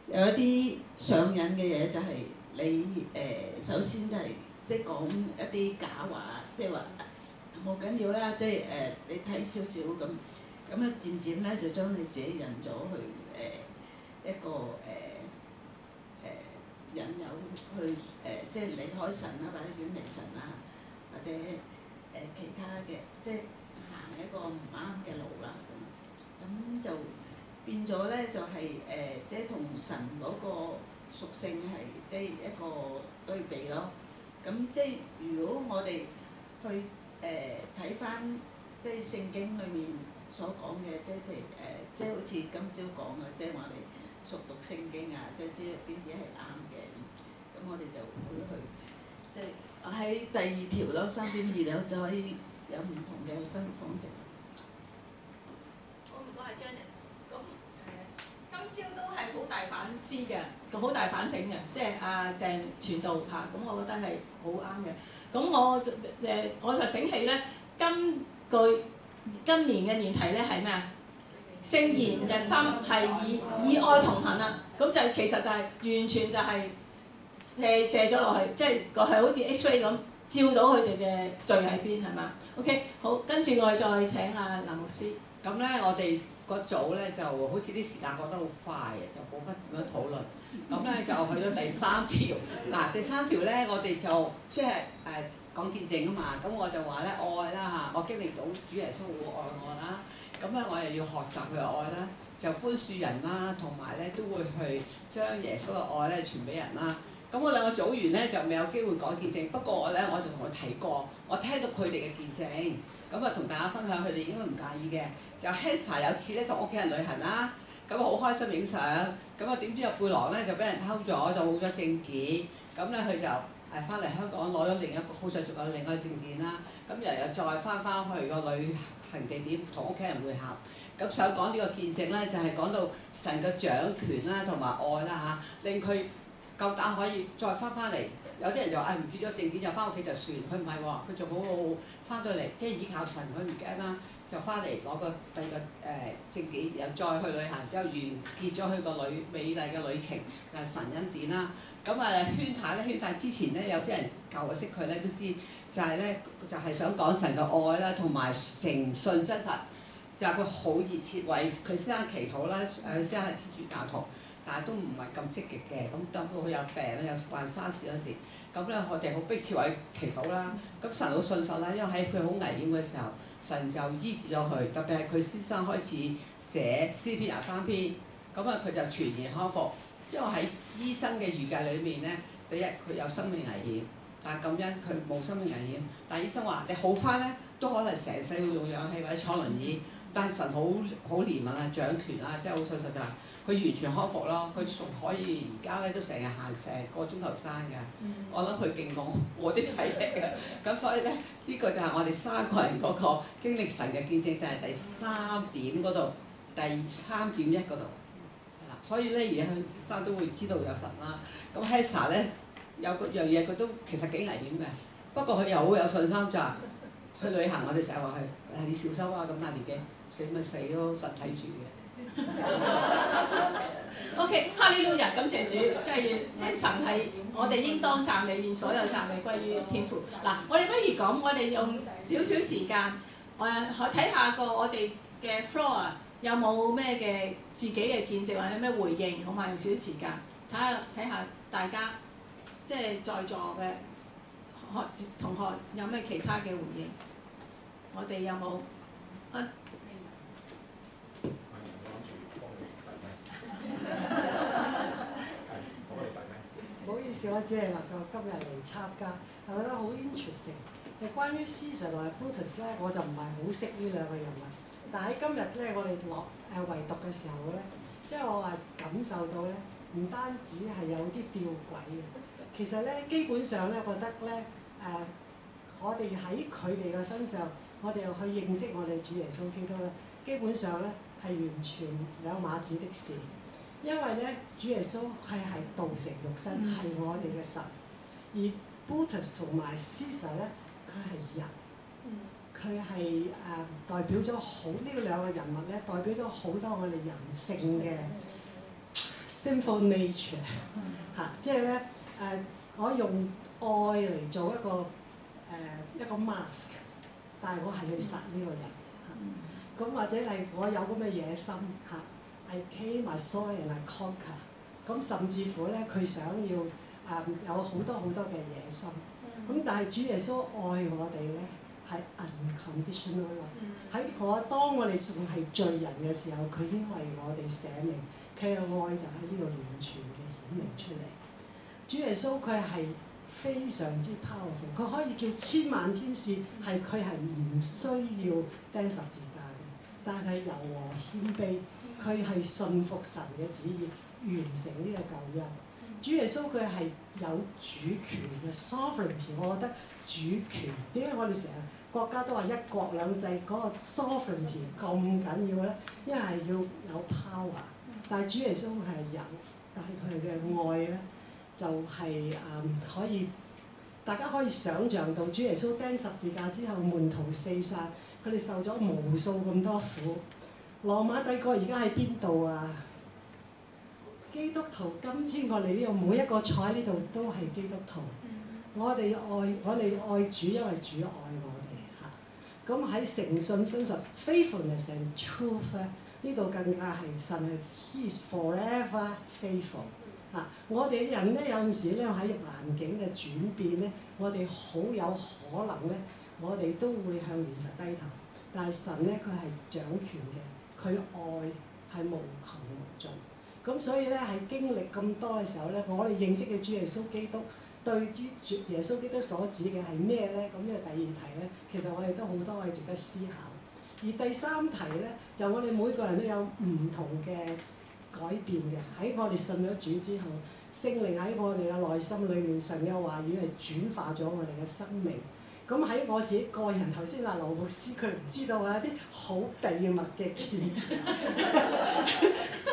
有一啲上癮嘅嘢，就係你首先就係即係講一啲假話，即係話冇緊要啦，即係你睇少少咁啊，漸漸咧就將你自己引咗去一個引誘去即係離開神啦，或者遠離神啦，或者其他嘅即係行一個唔啱嘅路啦。咁就變咗咧，就係即係同神嗰個屬性係即係一個對比咯。咁即係如果我哋去睇翻即係聖經裏面所講嘅，即係譬如即係好似今朝講嘅，即係我哋熟讀聖經啊，即係知道邊啲係啱嘅。咁我哋就會去即係喺第二條咯，3.2咧就可以有唔同嘅生活方式。好，唔該，係 Janice。咁今朝都係好大反思嘅，好大反省嘅，即係阿鄭傳道嚇，咁我覺得係好啱嘅。咁我就醒起咧，今年嘅年題咧係咩啊？聖言日心係以愛同行啦。咁就其實就係完全就係射咗落去，即係係好似 X-ray 咁照到佢哋嘅罪喺邊係嘛 ？OK， 好，跟住我哋再請阿林牧師。咁咧，我哋個組咧就好似啲時間過得好快嘅，就冇乜點樣討論。咁咧就去到第3條。嗱，第3條咧，我哋就即係講見證啊嘛。咁我就話咧愛啦嚇，我經歷到主耶穌會愛我啦。咁咧我又要學習佢嘅愛啦，就寬恕人啦，同埋咧都會去將耶穌嘅愛咧傳俾人啦。咁我兩個組員咧就未有機會講見證，不過我就同佢睇過，我聽到佢哋嘅見證。咁啊，同大家分享，佢哋應該唔介意嘅。就 Hester 有次咧同屋企人旅行啦，咁好開心影相。咁啊點知個背囊咧就俾人偷咗，就冇咗證件。咁咧佢就翻嚟香港攞咗另一個，好彩仲有另一個證件啦。咁又再翻去個旅行地點同屋企人會合。咁想講呢個見證咧，就係講到神嘅掌權啦，同埋愛啦嚇，令佢夠膽可以再翻嚟。有啲人就話唔見咗證件就翻屋企就算，佢唔係喎，佢仲好翻到嚟，即係依靠神，佢唔驚啦，就翻嚟攞個第二個證件，又再去旅行，之後完結咗佢個美麗嘅旅程，就係神恩典啦。咁圈太之前咧，有啲人舊我識佢咧都知，就係咧就係想講神嘅愛啦，同埋誠信真實，就係佢好熱切為佢先生祈禱啦，佢先生係天主教徒。但係都唔係咁積極嘅，咁等到佢有病咧，有患沙士嗰時，咁咧我哋好迫切為佢祈禱啦。咁神好信實啦，因為喺佢好危險嘅時候，神就醫治咗佢。特別係佢先生開始寫詩篇23篇，咁啊佢就全然康復。因為喺醫生嘅預計裏面咧，第一佢有生命危險，但係感恩佢冇生命危險。但係醫生話你好翻咧，都可能成世會用氧氣或者坐輪椅。但係神好憐憫啊，掌權啊，即係好信實就係。佢完全康復咯，佢仲可以而家咧都成日行成個鐘頭山嘅。我諗佢勁過我啲體力嘅，咁所以咧呢個就係我哋3個人嗰個經歷神嘅見證，就係第3點嗰度，第3.1嗰度。所以咧而家佢先生都會知道有神啦。咁 Hester 咧有樣嘢佢都其實幾危險嘅，不過佢又好有信心就係去旅行，我哋成日話佢你小心啊，咁大年紀死咪死咯，神睇住嘅。OK， 哈利路亞，感謝主，即係神係我哋應當讚美，願所有讚美歸於天父。嗱，我哋不如咁，我哋用少少時間，睇下我哋嘅 floor 有冇咩嘅自己嘅見證或者咩回應，好嘛？用少少時間。睇下大家即係在座嘅同學有咩其他嘅回應？我哋有冇啊？唔好意思，我只係能夠今日嚟參加，我覺得好 interesting。就關於 Caesar 同埋 Brutus 咧，我就唔係好識呢兩個人物。但喺今日咧，我哋圍讀嘅時候咧，即係我係感受到咧，唔單止係有啲吊詭嘅，其實咧基本上咧，我覺得咧我哋喺佢哋嘅身上，我哋又去認識我哋主耶穌基督咧，基本上咧係完全兩碼子的事。因為咧，主耶穌佢係道成肉身，係我哋嘅神。而 Brutus 同埋 Caesar 咧，佢係人，佢係代表咗好呢兩個人物咧，代表咗好多我哋人性嘅 sinful nature 嚇，即係咧我用愛嚟做一個 mask， 但係我係去殺呢個人嚇。咁或者係我有咁嘅野心嚇。I came, I saw and I conquer。咁甚至乎咧，佢想要有好多嘅野心。咁但係主耶穌愛我哋咧係 unconditional love。當我哋仲係罪人嘅時候，佢已經為我哋捨命，佢嘅愛就喺呢個完全嘅顯明出嚟。主耶穌佢係非常之 powerful， 佢可以叫千萬天使佢係唔需要釘十字架嘅，但係柔和謙卑。佢係信服神嘅旨意，完成呢個救恩。主耶穌佢係有主權嘅 sovereignty， 我覺得主權點解我哋成日國家都話一國兩制嗰個 sovereignty 咁緊要咧？因為係要有 power， 但係主耶穌佢係人，但係佢嘅愛咧就係可以大家可以想像到，主耶穌釘十字架之後，門徒四散，佢哋受咗無數咁多苦。羅馬帝國而家喺邊度啊？基督徒今天我哋呢度每一個坐喺呢度都係基督徒。我哋愛主，因為主愛我哋嚇。咁喺誠信真實 faithfulness and truth 咧，呢度更加係神係 He is forever faithful 嚇。我哋人咧有陣時咧喺環境嘅轉變咧，我哋好有可能咧，我哋都會向現實低頭。但係神咧佢係掌權嘅。佢愛係無窮無盡，咁所以咧喺經歷咁多嘅時候咧，我哋認識嘅主耶穌基督對於耶穌基督所指嘅係咩咧？咁呢個第二題咧，其實我哋都好多係值得思考。而第三題咧，就我哋每個人都有唔同嘅改變嘅。喺我哋信咗主之後，聖靈喺我哋嘅內心裏面，神嘅話語係轉化咗我哋嘅生命。咁喺我自己個人頭先羅牧師佢唔知道啊，有啲好秘密嘅見證，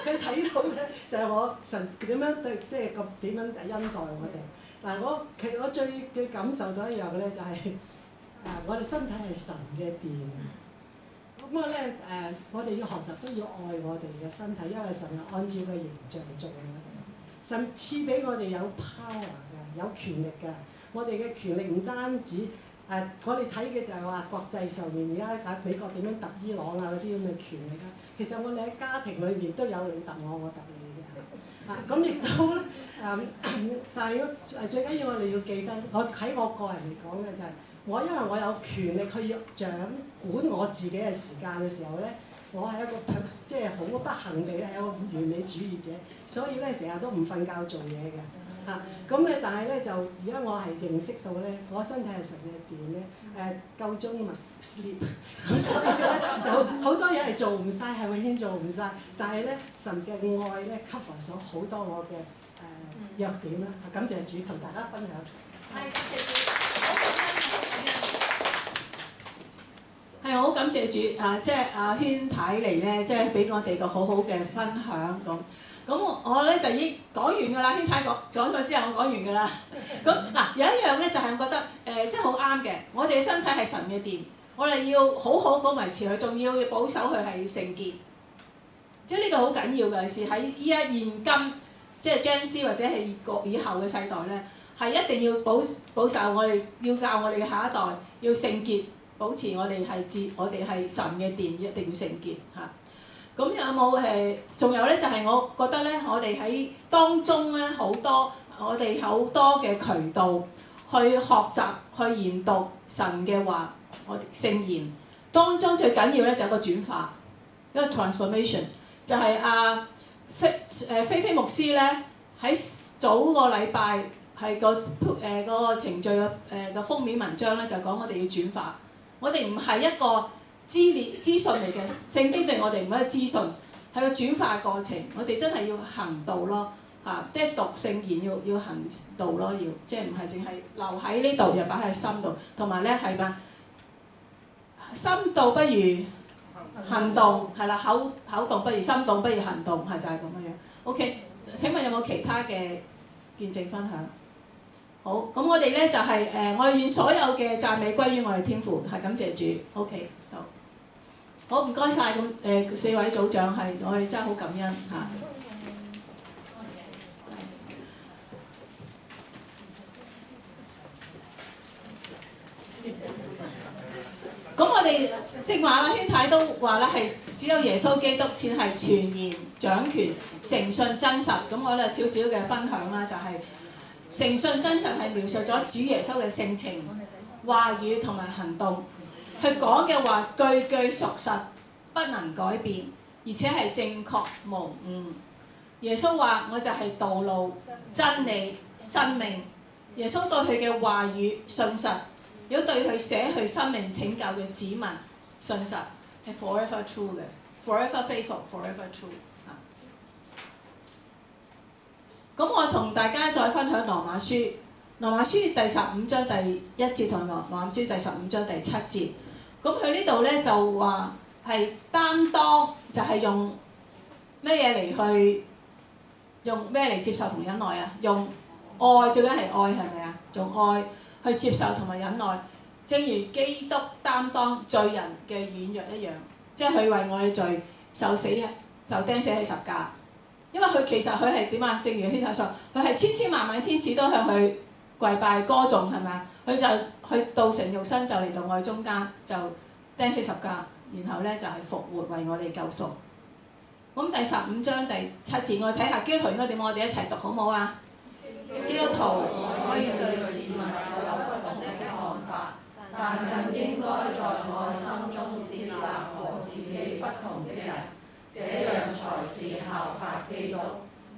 佢睇到咧就係我神點樣對，即係個點樣恩待我哋。嗱，其實我最嘅感受到一樣嘅咧就係我哋身體係神嘅殿。咁我哋要學習都要愛我哋嘅身體，因為神係按照佢形象做我哋。神賜俾我哋有 power 嘅，有權力嘅。我哋嘅權力唔單止。我哋睇嘅就係話國際上面而家美國點樣揼伊朗啊嗰啲咁嘅權力啦。其實我哋喺家庭裏面都有你揼我，我揼你嘅。咁亦都咧但係最緊要我哋要記得，喺我個人嚟講咧就係因為我有權力去掌管我自己嘅時間嘅時候咧，我係一個即係好不幸地咧係一個完美主義者，所以咧成日都唔瞓覺做嘢嘅。咁但係咧就而家我係認識到咧，我身體係神嘅殿咧，夠鐘咪 sleep， 咁所以咧就好多嘢係做唔晒，係永遠做唔晒。但係咧神嘅愛咧 cover 咗好多我嘅弱點啦。感謝主同大家分享。係，感謝主。係，我好感謝主啊！即係阿軒太嚟咧，即係俾我哋個好好嘅分享咁。咁我咧就已經講完㗎啦，軒太講咗之後，我講完㗎啦。咁嗱有一樣咧就係我覺得即係好啱嘅，我哋身體係神嘅殿，我哋要好好咁維持佢，仲要保守佢係聖潔。即係呢個好緊要嘅事喺依家現今，即係 Gen Z 或者係以後嘅世代咧，係一定要保守我哋，要教我哋嘅下一代要聖潔，保持我哋係神嘅殿，一定要聖潔嚇。咁有冇仲有咧就係、我覺得咧，我哋喺當中咧我哋好多嘅渠道去學習、去研讀神嘅話，我哋聖言當中最緊要咧就係一個轉化，一個 transformation， 就係菲菲牧師咧喺早個禮拜係個程序個封面文章咧就講我哋要轉化，我哋唔係一個資訊嚟嘅，聖經對我哋唔係一個資訊，係個轉化過程，我哋真係要行道咯，即係讀聖言要行道咯，即係唔係淨係留喺呢度又擺喺心度，同埋咧係嘛，心動不如行動，係啦，口動不如心動，不如行動，係就係咁樣樣。OK， 請問有冇其他嘅見證分享？好，咁我哋咧就係我哋願所有嘅讚美歸於我哋天父，係感謝主。OK， 好唔該晒咁4位組長，係我哋真係好感恩嚇。咁我哋正話啦，圈太都話啦，係只有耶穌基督先係全然掌權、誠信真實。咁我咧少少嘅分享啦，就係誠信真實係描述咗主耶穌嘅性情、話語同埋行動。佢講嘅話句句屬實，不能改變，而且係正確無誤。耶穌話：我就係道路、真理、生命。耶穌對佢嘅話語信實。如果對佢捨去生命拯救嘅子民，信實係 forever true 嘅 ，forever faithful，forever true。咁我同大家再分享羅馬書，羅馬書第15章第1節同羅馬書第15章第7節。咁佢呢度咧就話係擔當，就係用咩嘢嚟接受同忍耐啊？用愛，最緊係愛係咪啊？用愛去接受同埋忍耐，正如基督擔當罪人嘅軟弱一樣，即係佢為我哋罪受死就釘死喺十架。因為其實佢係點啊？正如希太所，佢係千萬天使都向佢跪拜歌頌，係咪啊？佢道成肉身就嚟到我哋中間，就釘死十架，然後咧就係復活為我哋救贖。咁第15章第7節，我哋睇下基督徒應該點，我哋一齊讀好唔好啊？基督徒可以對事物有不同的看法，但更應該在愛心中接納和自己不同的人，這樣才是效法基督。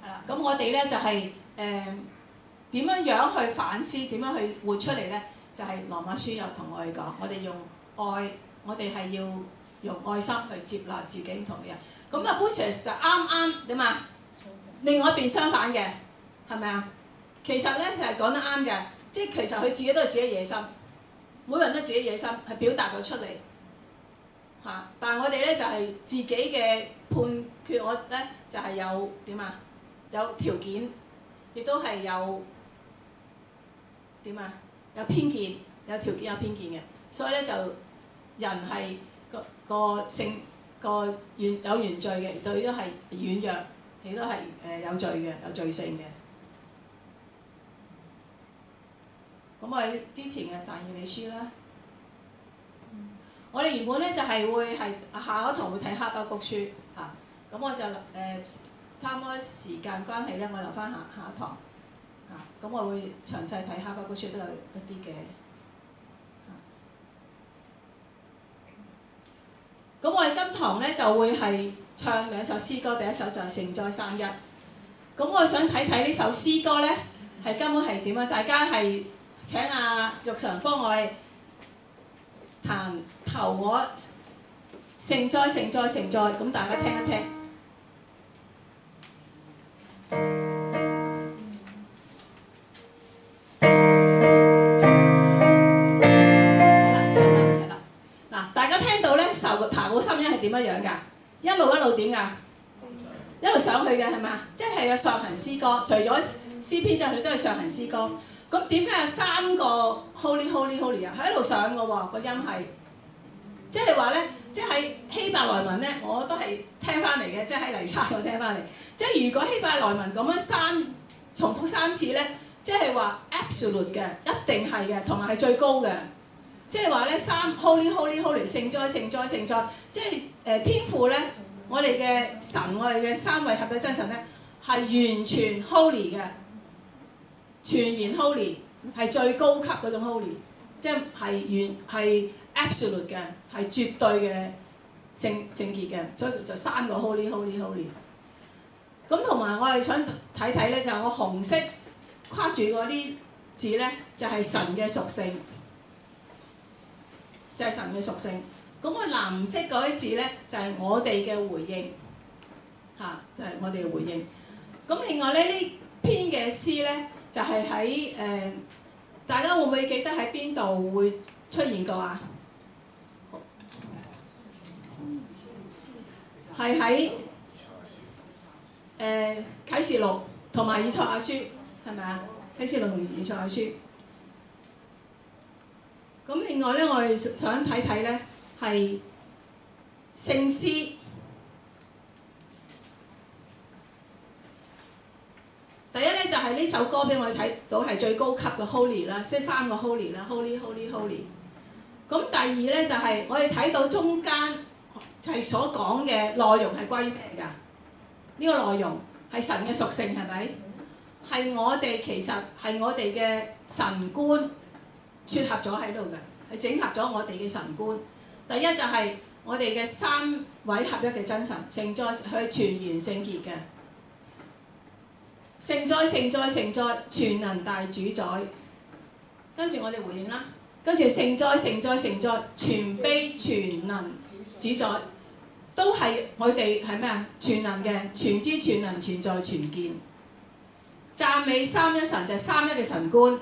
係啦，咁我哋咧就係點樣去反思，點樣去活出嚟咧？就係羅馬書有同我哋講，我哋用愛，我哋係要用愛心去接納自己唔同嘅人。咁啊 Bruce 就啱點啊？另外一邊相反嘅，係咪啊？其實咧就係講得啱嘅，即係其實佢自己都係自己野心，每個人都自己野心係表達咗出嚟嚇。但係我哋咧就係自己嘅判決，我咧就係有點啊？有條件，亦都係有點啊？有偏見，有條件有偏見嘅，所以咧就人係個性有原罪嘅，對都係軟弱，亦都係有罪嘅，有罪性嘅。咁我哋之前嘅但以理書啦，我哋原本咧就係會係下一堂會睇哈巴谷書嚇，咁我就差唔多時間關係咧，我留翻下一堂嚇，咁我會詳細睇哈巴谷書都有一啲嘅。咁我哋今堂咧就會係唱2首詩歌，第一首就係聖哉三一。咁我想睇睇呢首詩歌咧係根本係點啊？大家係請阿玉常幫我哋彈頭我聖哉聖哉聖哉，咁大家聽一聽。頭個心音係點樣樣㗎？一路點㗎？一路上去嘅係咪啊？即係有上行詩歌，除咗詩篇之後，佢都係上行詩歌。咁點解有3個 Holy Holy Holy 啊？係一路上嘅喎，個音係。即係話咧，即係希伯來文咧，我都係聽翻嚟嘅，即係喺黎沙我聽翻嚟。即係如果希伯來文咁樣重複3次咧，即係話 absolute 嘅，一定係嘅，同埋係最高嘅。即係話咧，Holy Holy Holy 聖哉聖哉聖哉，即係天父咧我哋嘅神，我哋嘅三位合一真神咧，係完全 holy 嘅，全然 holy， 係最高級嗰種 holy， 即係 absolute 嘅，係絕對嘅聖潔嘅，所以就三個 holy。咁同埋我哋想睇睇咧，就係我紅色跨住嗰啲字咧，就係神嘅屬性，就係神嘅屬性。咁個藍色嗰啲字咧，就係我哋嘅回應，嚇，就係我哋嘅回應。咁另外咧，呢篇嘅詩咧，就係喺大家會唔會記得喺邊度會出現過啊？係喺啟示錄同埋以賽亞書，係咪啊？啟示錄同以賽亞書。咁另外咧，我哋想睇睇咧係聖詩。第一咧就係呢首歌俾我哋睇到係最高級嘅 Holy 啦，即係三個 Holy 啦 ，Holy。咁第二咧就係我哋睇到中間係所講嘅內容係關於咩㗎？呢個內容係神嘅屬性係咪？係我哋其實係我哋嘅神觀撮合咗喺度嘅，係整合咗我哋嘅神觀。第一就係我哋嘅三位合一嘅真神，承載佢全然聖潔嘅。承載，全能大主宰。跟住我哋回應啦。跟住承載，全卑全能主宰，都係我哋係咩啊？全能嘅，全知全能全在全見。讚美三一神就係三一嘅神觀，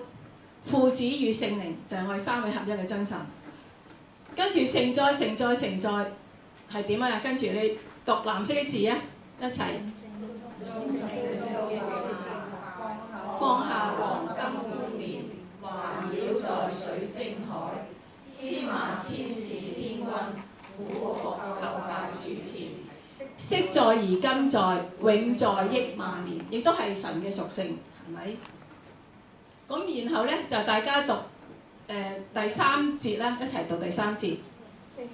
父子與聖靈就係我哋三位合一嘅真神。跟住承載係點啊？跟住你讀藍色嘅字啊，一齊。放下黃金冠冕，環繞在水晶海，千萬天使天軍，俯伏叩拜主前，昔在而今在，永在億萬年，亦都係神嘅屬性，係咪？咁然後咧就大家讀第三節啦，一齊讀第三節。聖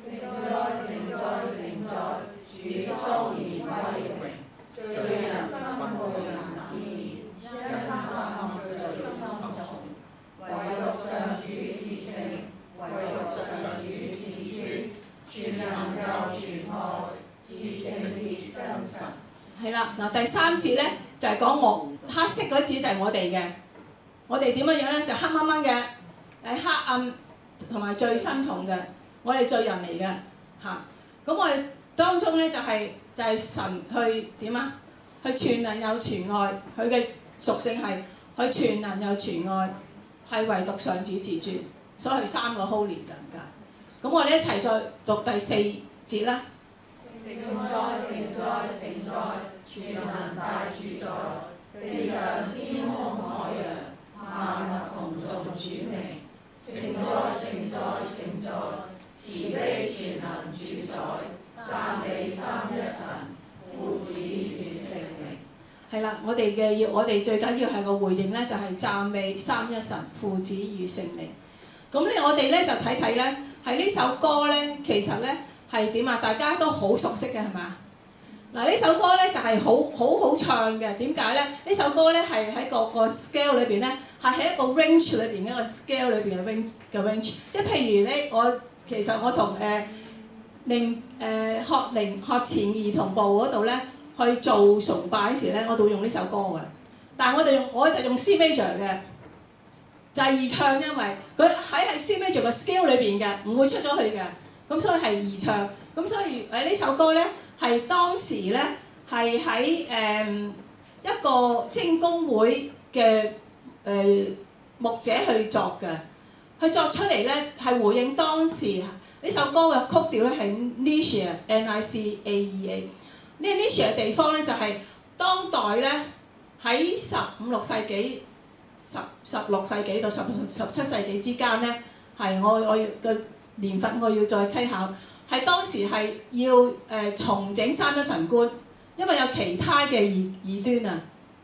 哉，主莊嚴威榮，罪人分佈人意。因黑暗最深重，唯獨上主至聖，唯獨上主至尊，全能又全愛，至聖潔真神。係啦，嗱第三節咧就係講我黑色嗰字就係我哋嘅，我哋點樣樣咧就黑掹掹嘅，黑暗同埋最深重嘅，我哋罪人嚟嘅嚇。咁我哋當中咧就係神去點啊？去全能又全愛，佢嘅屬性係佢全能又全愛，係唯獨上主至尊，所以佢三個 holy 就咁解。咁我哋一齊再讀第四節啦。聖哉，全能大主宰，地上天空海洋，萬物同頌主名。聖哉，慈悲全能主宰，讚美三一神，父子與聖靈。係啦，我哋最緊要係個回應咧，就係讚美三一神、父子與聖靈。咁咧，我哋咧就睇睇咧，係呢首歌咧，其實咧係點啊？大家都好熟悉嘅係嘛？嗱，呢首歌咧就係好唱嘅。點解咧？呢首歌咧係喺個 scale 裏邊咧，係喺一個 range 裏邊一個 scale 裏邊嘅 range。即係譬如咧，其實我同學前兒童部嗰度咧。去做崇拜嗰時咧，我都會用呢首歌嘅。但係我就用 C major 嘅，就係二唱，因為佢喺C major 嘅 scale 裏邊嘅，唔會出咗去嘅。咁所以係二唱。咁所以呢首歌咧係當時咧係喺一個聖公會嘅牧者去作嘅，佢作出嚟咧係回應當時呢首歌嘅曲調咧係 Nicea N-I-C-A-E-A。呢個 Nicea 嘅地方咧就係當代咧喺15、16世紀、16世紀到17世紀之間咧，係我嘅年份我要再稽考，係當時係要重整三一神觀，因為有其他嘅異端啊。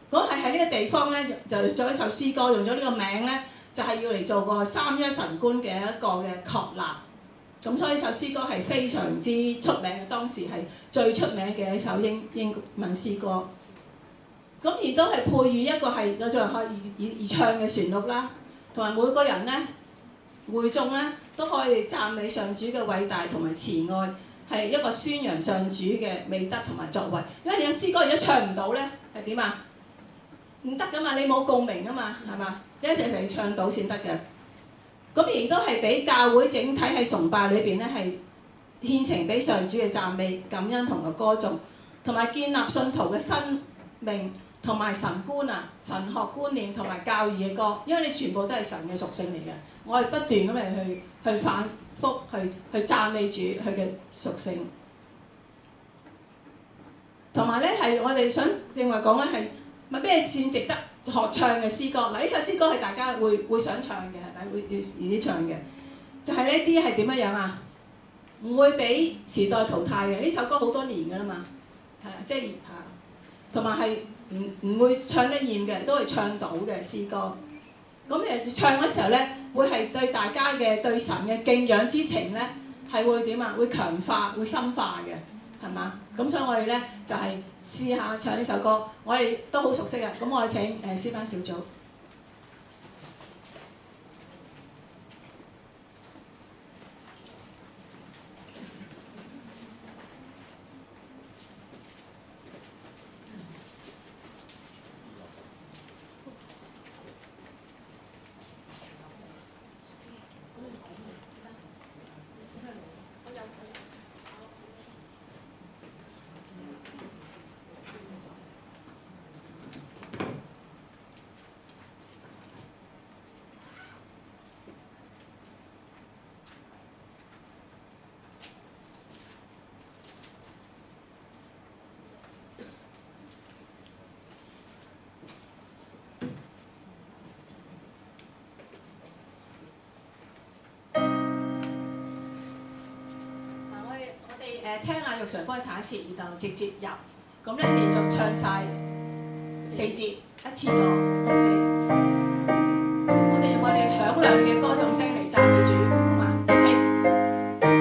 咁係喺呢個地方咧就做一首詩歌，用咗呢個名咧，就係要嚟做個三一神觀嘅一個嘅確立。咁所以首詩歌係非常之出名嘅，當時係最出名嘅一首英文詩歌。咁而都係配以一個係有種可以唱嘅旋律啦，同埋每個人咧會眾咧都可以讚美上主嘅偉大同埋慈愛，係一個宣揚上主嘅美德同埋作為。因為你有詩歌如果唱唔到咧係點啊？唔得噶嘛，你冇共鳴噶嘛，係嘛？一定係唱到先得嘅。咁亦都係俾教會整體喺崇拜裏邊咧係獻情俾上主嘅讚美、感恩同埋歌頌，同埋建立信徒嘅生命同埋神觀啊、神學觀念同埋教義嘅歌，因為你全部都係神嘅屬性嚟嘅。我係不斷咁嚟去反覆去讚美主佢嘅屬性，同埋咧係我哋想正話講咧係咪咩先值得學唱嘅詩歌？嗱，呢首詩歌係大家會想唱嘅，係咪會易啲唱嘅？就係呢啲係點樣樣啊？唔會俾時代淘汰嘅。呢首歌好多年㗎啦嘛，係即係同埋係唔會唱得厭嘅，都係唱到嘅詩歌。咁唱嘅時候咧，會係對大家嘅對神嘅敬仰之情咧，係會點啊？會強化、會深化嘅，係嘛？咁所以我哋咧就係試下唱呢首歌，我哋都好熟悉嘅。咁我哋請詩班小組。聽下玉常幫你彈一次，然後直接入，咁咧連續唱晒4節一次過 ，OK。我哋用我哋響亮嘅歌頌聲嚟讚美主，好嘛 ？OK。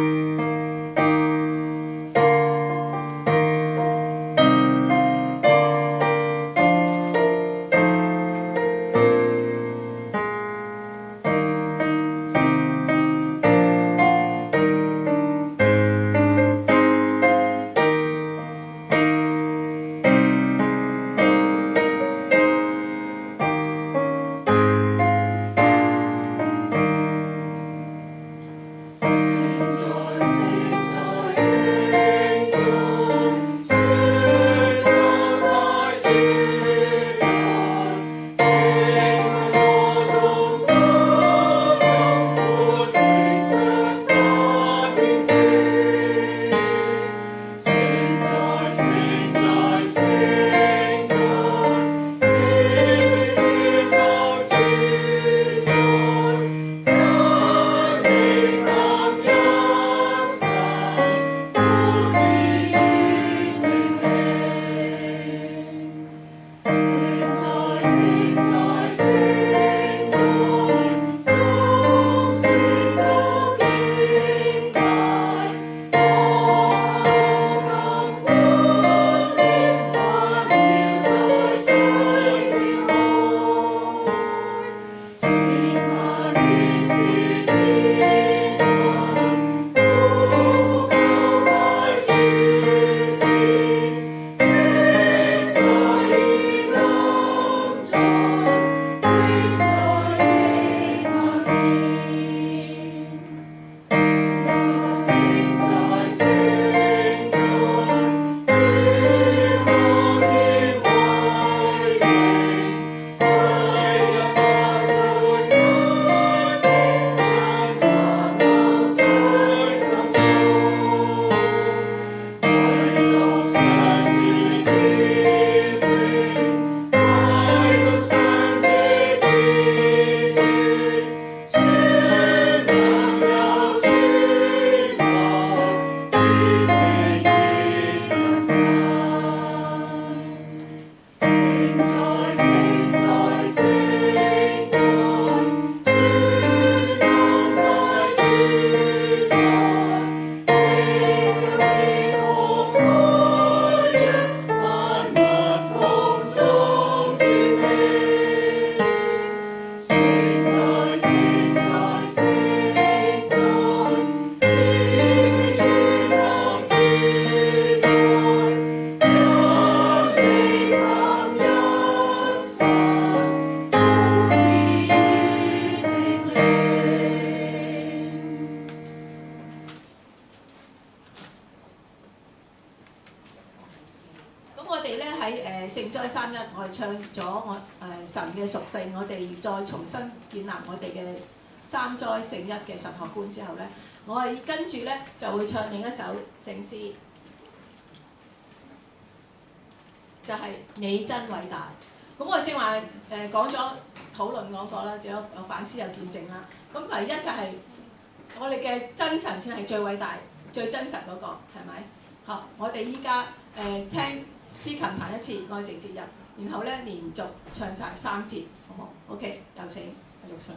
哋咧喺聖哉三一，我哋唱咗神嘅屬性，我哋再重新建立我哋嘅三哉聖一嘅神學觀之後咧，我係跟住咧就會唱另一首聖詩，就係、你真偉大。咁我正話講咗討論嗰個啦，仲有反思有見證啦。咁唯一就係我哋嘅真神先係最偉大、最真實嗰個，係咪？好，我哋依家聽司琴彈一次愛藉節日，然後咧連續唱晒3節，好冇 ？OK， 有請阿玉上。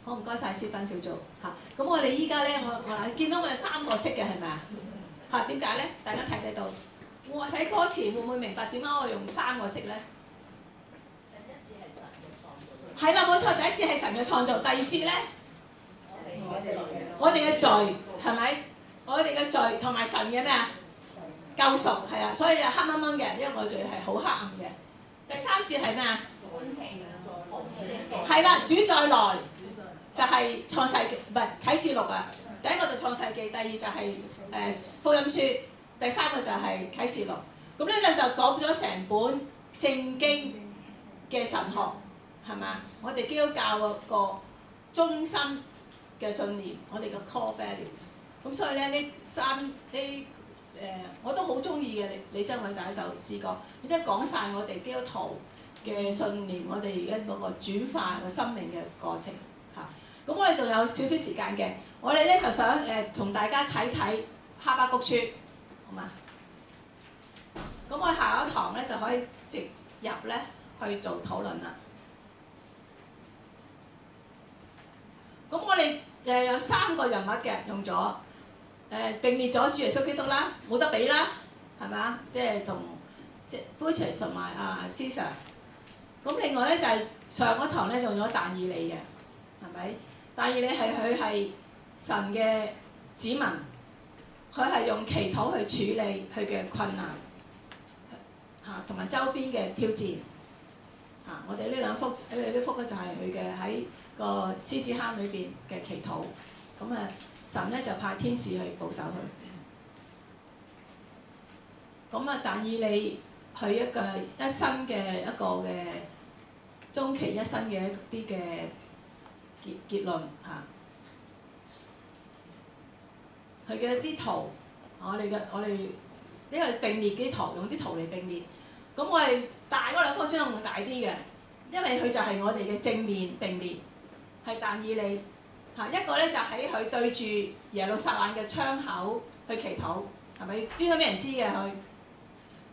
好，唔該晒師班小組嚇。咁我哋依家咧，我見到我哋3個識嘅係咪啊？嚇，點解咧？大家睇唔睇到？我睇歌詞會唔會明白點解我用3個識咧？係啦，冇錯，第一節係神嘅創造，第二節咧，我哋嘅罪係咪？我哋嘅罪同埋神嘅咩啊？救贖係啊，所以就黑掹掹嘅，因為我嘅罪係好黑暗嘅。第3節係咩啊？係啦，主再來就係創世記，唔係啟示錄啊。第一個就創世記，第二就係福音書，第3個就係啟示錄。咁咧就講咗成本聖經嘅神學係咪啊？我哋基督教個中心嘅信念，我哋嘅 core values。咁所以咧我都好中意嘅李增偉大一首詩歌，佢真係講晒我哋基督徒嘅信念，我哋而家嗰個轉化個生命嘅過程嚇。咁我哋仲有少少時間嘅，我哋咧就想同大家睇睇哈巴谷書，好嘛？咁我下一堂咧就可以直入咧去做討論啦。咁我哋有3個人物嘅用咗。並列咗主耶穌基督啦，冇得比啦，係咪啊？即係同Brutus 同埋Caesar。咁另外咧就係上嗰堂咧用咗但以理嘅，係咪？但以理佢係神嘅子民，佢係用祈禱去處理佢嘅困難嚇，同埋周邊嘅挑戰嚇。我哋呢幅咧就係佢嘅喺個獅子坑裏邊嘅祈禱，咁神咧就派天使去保守佢。咁但以理佢一生嘅一個嘅終其一生嘅一啲嘅結論嚇。佢嘅一啲圖，我哋因為並列啲圖，用啲圖嚟並列。咁我哋大嗰2幅張仲大啲嘅，因為佢就係我哋嘅正面並列，係但以理。一個咧就喺佢對住耶路撒冷嘅窗口去祈禱，係咪專登俾人知嘅佢？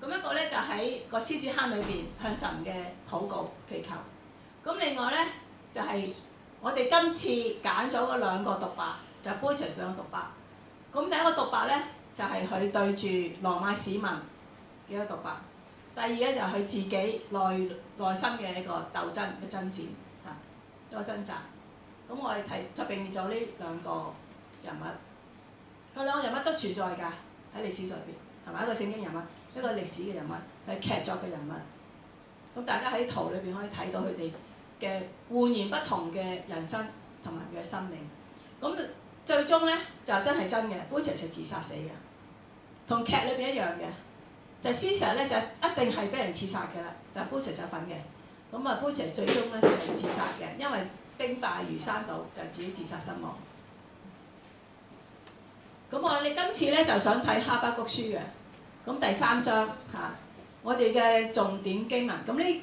咁一個咧就喺個獅子坑裏邊向神嘅禱告祈求。咁另外咧就係我哋今次揀咗嗰2個獨白，就係 Brutus 兩個獨白。咁第一個獨白咧就係佢對住羅馬市民嘅一個獨白，第二咧就係佢自己內心嘅一個鬥爭嘅爭戰嚇，一個掙扎。咁我哋就並列咗呢2個人物，佢2個人物都存在㗎喺歷史上邊，係咪？一個聖經人物，一個歷史嘅人物，係劇作嘅人物。咁大家喺圖裏邊可以睇到佢哋嘅煥然不同嘅人生同埋佢嘅生命。咁最終咧就真係真嘅 Brutus 係自殺死嘅，同劇裏邊一樣嘅。就 Caesar 咧就一定係俾人刺殺嘅啦，就 Brutus 有份嘅。咁Brutus 最終咧就係自殺嘅，因為兵敗如山倒，就自己自殺身亡。咁我哋今次咧就想睇哈巴谷書嘅，咁第3章嚇，我哋嘅重點經文。咁呢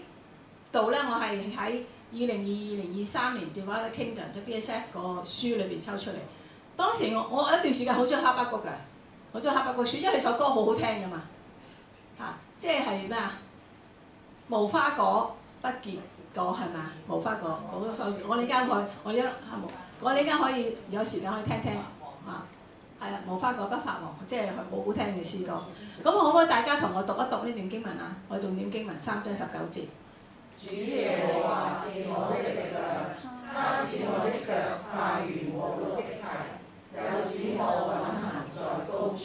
度咧我係喺2022-2023年 Divided Kingdom 即 BSF 個書裏邊抽出嚟。當時我有一段時間好中意哈巴谷嘅，好中意哈巴谷書，因為佢首歌好好聽噶嘛嚇，即係咩啊？無花果不結果係咪啊？無花果嗰個首，我哋間可以有時間可以聽聽啊，係啦，無花果不發黃，即係好好聽嘅詩歌。咁可唔可以大家同我讀一讀呢段經文啊？我重點經文3章19節。主耶和華是我的力量，他使我的腳快如母鹿的蹄，又使我穩行在高處。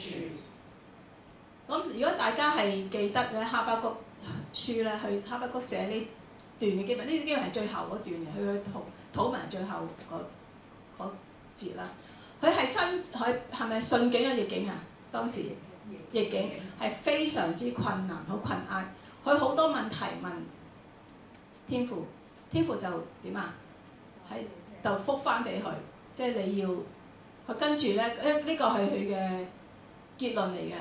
咁如果大家係記得咧哈巴谷書咧，去哈巴谷寫呢段嘅經文，呢段經文係最後嗰段嘅，佢禱文最後嗰節啦。佢係咪順境啊逆境啊？當時逆境係非常之困難，好困難。佢好多問題問天父，天父就點啊？喺度覆翻俾佢，即係你要佢跟住咧，呢個係佢嘅結論嚟嘅。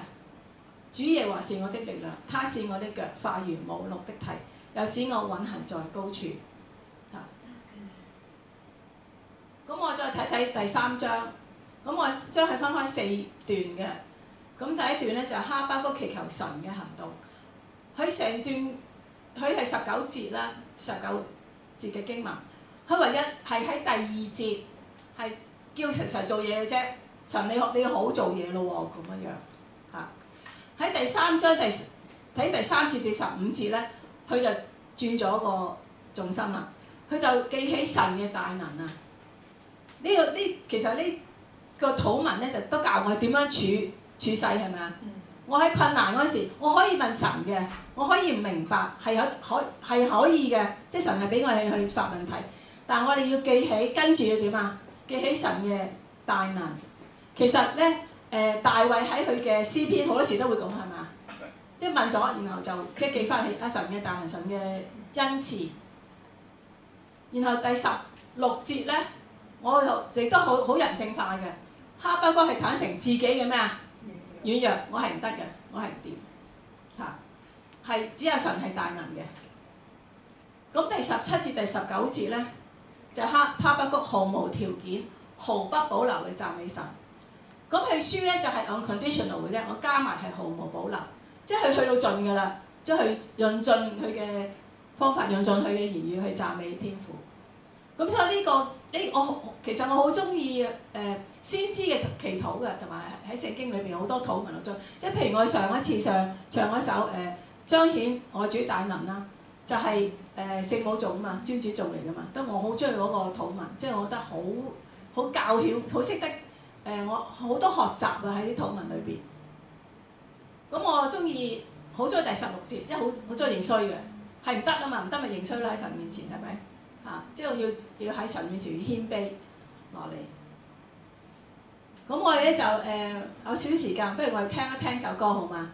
主耶和華是我的力量，他使我的腳快如母鹿的蹄，又使我穩行在高處。咁我再睇睇第3章，咁我將佢分開4段嘅。咁第一段咧就係哈巴谷祈求神嘅行動。佢成段佢係19節啦，19節嘅經文。佢唯一係喺第2節係叫神做嘢嘅啫。神你要好好做嘢咯喎，咁樣嚇。喺第3章睇第3節至15節咧，佢就轉咗個重心啦。佢就記起神嘅大能啊！其實呢個禱文咧就都教我點樣處世係咪啊？我喺困難嗰時，我可以問神嘅，我可以唔明白係可以嘅，即係神係俾我哋去發問題。但係我哋要記起，跟住要點啊？記起神嘅大能。其實咧，大衛喺佢嘅詩篇好多時都會講係嘛？即係問咗，然後就即係記翻起阿神嘅大能神嘅恩賜。然後第16節咧，我亦都好人性化嘅。哈巴谷係坦誠自己嘅咩啊？軟弱，我係唔得嘅，我係唔掂嚇，係只有神係大能嘅。咁第17至第19節咧，就哈巴谷毫無條件、毫不保留嘅讚美神。咁佢書咧就係 unconditional 嘅啫，我加埋係毫無保留，即係佢去到盡㗎啦，即係佢用盡佢嘅方法，用盡佢嘅言語去讚美天父。咁所以其實我好中意先知嘅祈禱嘅，同埋喺聖經裏邊好多禱文我做，即係譬如我上一次唱嗰首彰顯我主大能啦，就係聖母做啊嘛，尊主做嚟㗎嘛，我好中意嗰個禱文，即係我覺得好教曉，好識得我好多學習啊喺啲禱文裏邊。咁我好中意第16節，即係好中意認衰嘅，係唔得啊嘛，唔得咪認衰啦喺神面前係咪？即係要喺神面前要謙卑落嚟。咁我哋咧就有少少時間，不如我哋聽一聽首歌好嗎？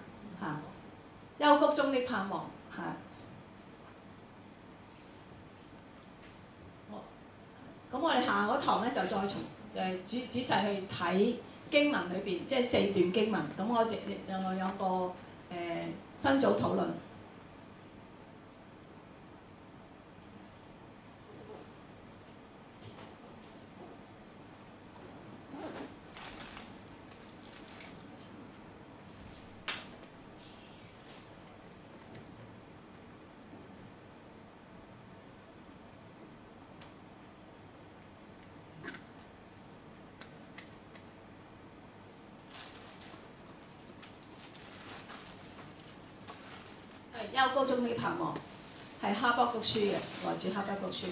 幽谷中的盼望咁我哋下嗰堂咧就再從仔細去睇經文裏邊，即係4段經文。咁我哋另外有個分組討論。幽谷中的盼望係哈巴谷書嘅，來自哈巴谷書。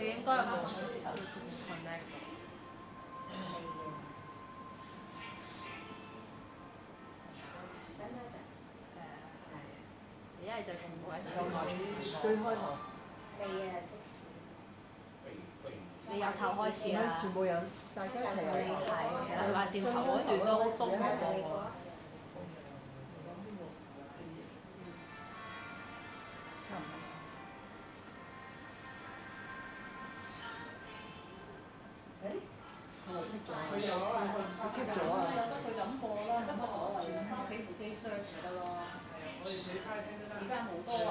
應該有冇 connect？一係就全部喺上台，最開頭。未啊，即時。你由頭開始啊！全部人，大家一齊嚟。係，你話掉頭嗰段都豐富過。佢有啊，佢 keep 咗啊。佢咁播啦，冇乜所謂，翻屋企自己 search 咪得咯。我哋自己睇聽得得。時間好多啊。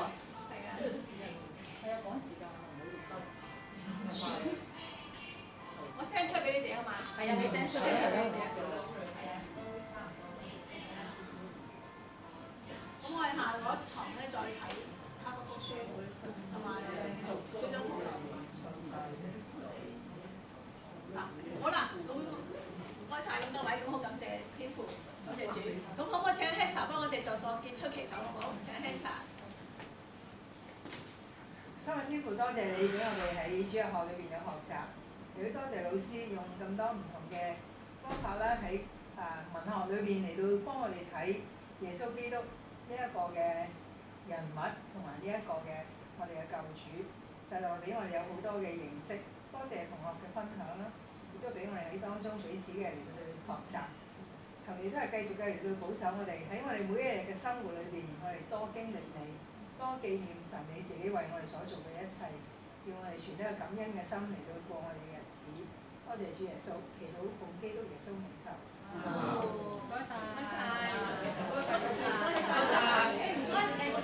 係啊。係啊，趕時間啊，唔好意思。我 send 出俾你哋啊嘛。係啊，你 send 出俾你哋。咁我哋下嗰堂咧再睇哈巴谷書同埋小組討論。好啦，咁唔該晒咁多位，咁好感謝天父，感謝主。咁可唔可以請 Hester 幫我哋做個結束祈禱好唔好？請 Hester。今日天天父，多謝你俾我哋喺主日學裏邊有學習，亦都多謝老師用咁多唔同嘅方法啦，喺文學裏邊嚟到幫我哋睇耶穌基督呢一個嘅人物同埋呢一個嘅我哋嘅救主，就係俾我哋有好多嘅認識。多謝同學嘅分享啦，亦都俾我哋喺當中彼此嘅嚟到去學習。求你都係繼續嘅嚟到保守我哋喺我哋每一日嘅生活裏邊，我哋多經歷你，多紀念神你自己為我哋所做嘅一切，叫我哋存呢個感恩嘅心嚟到過我哋嘅日子。多謝主耶穌，祈禱奉基督耶穌名求。唔該晒。唔該晒。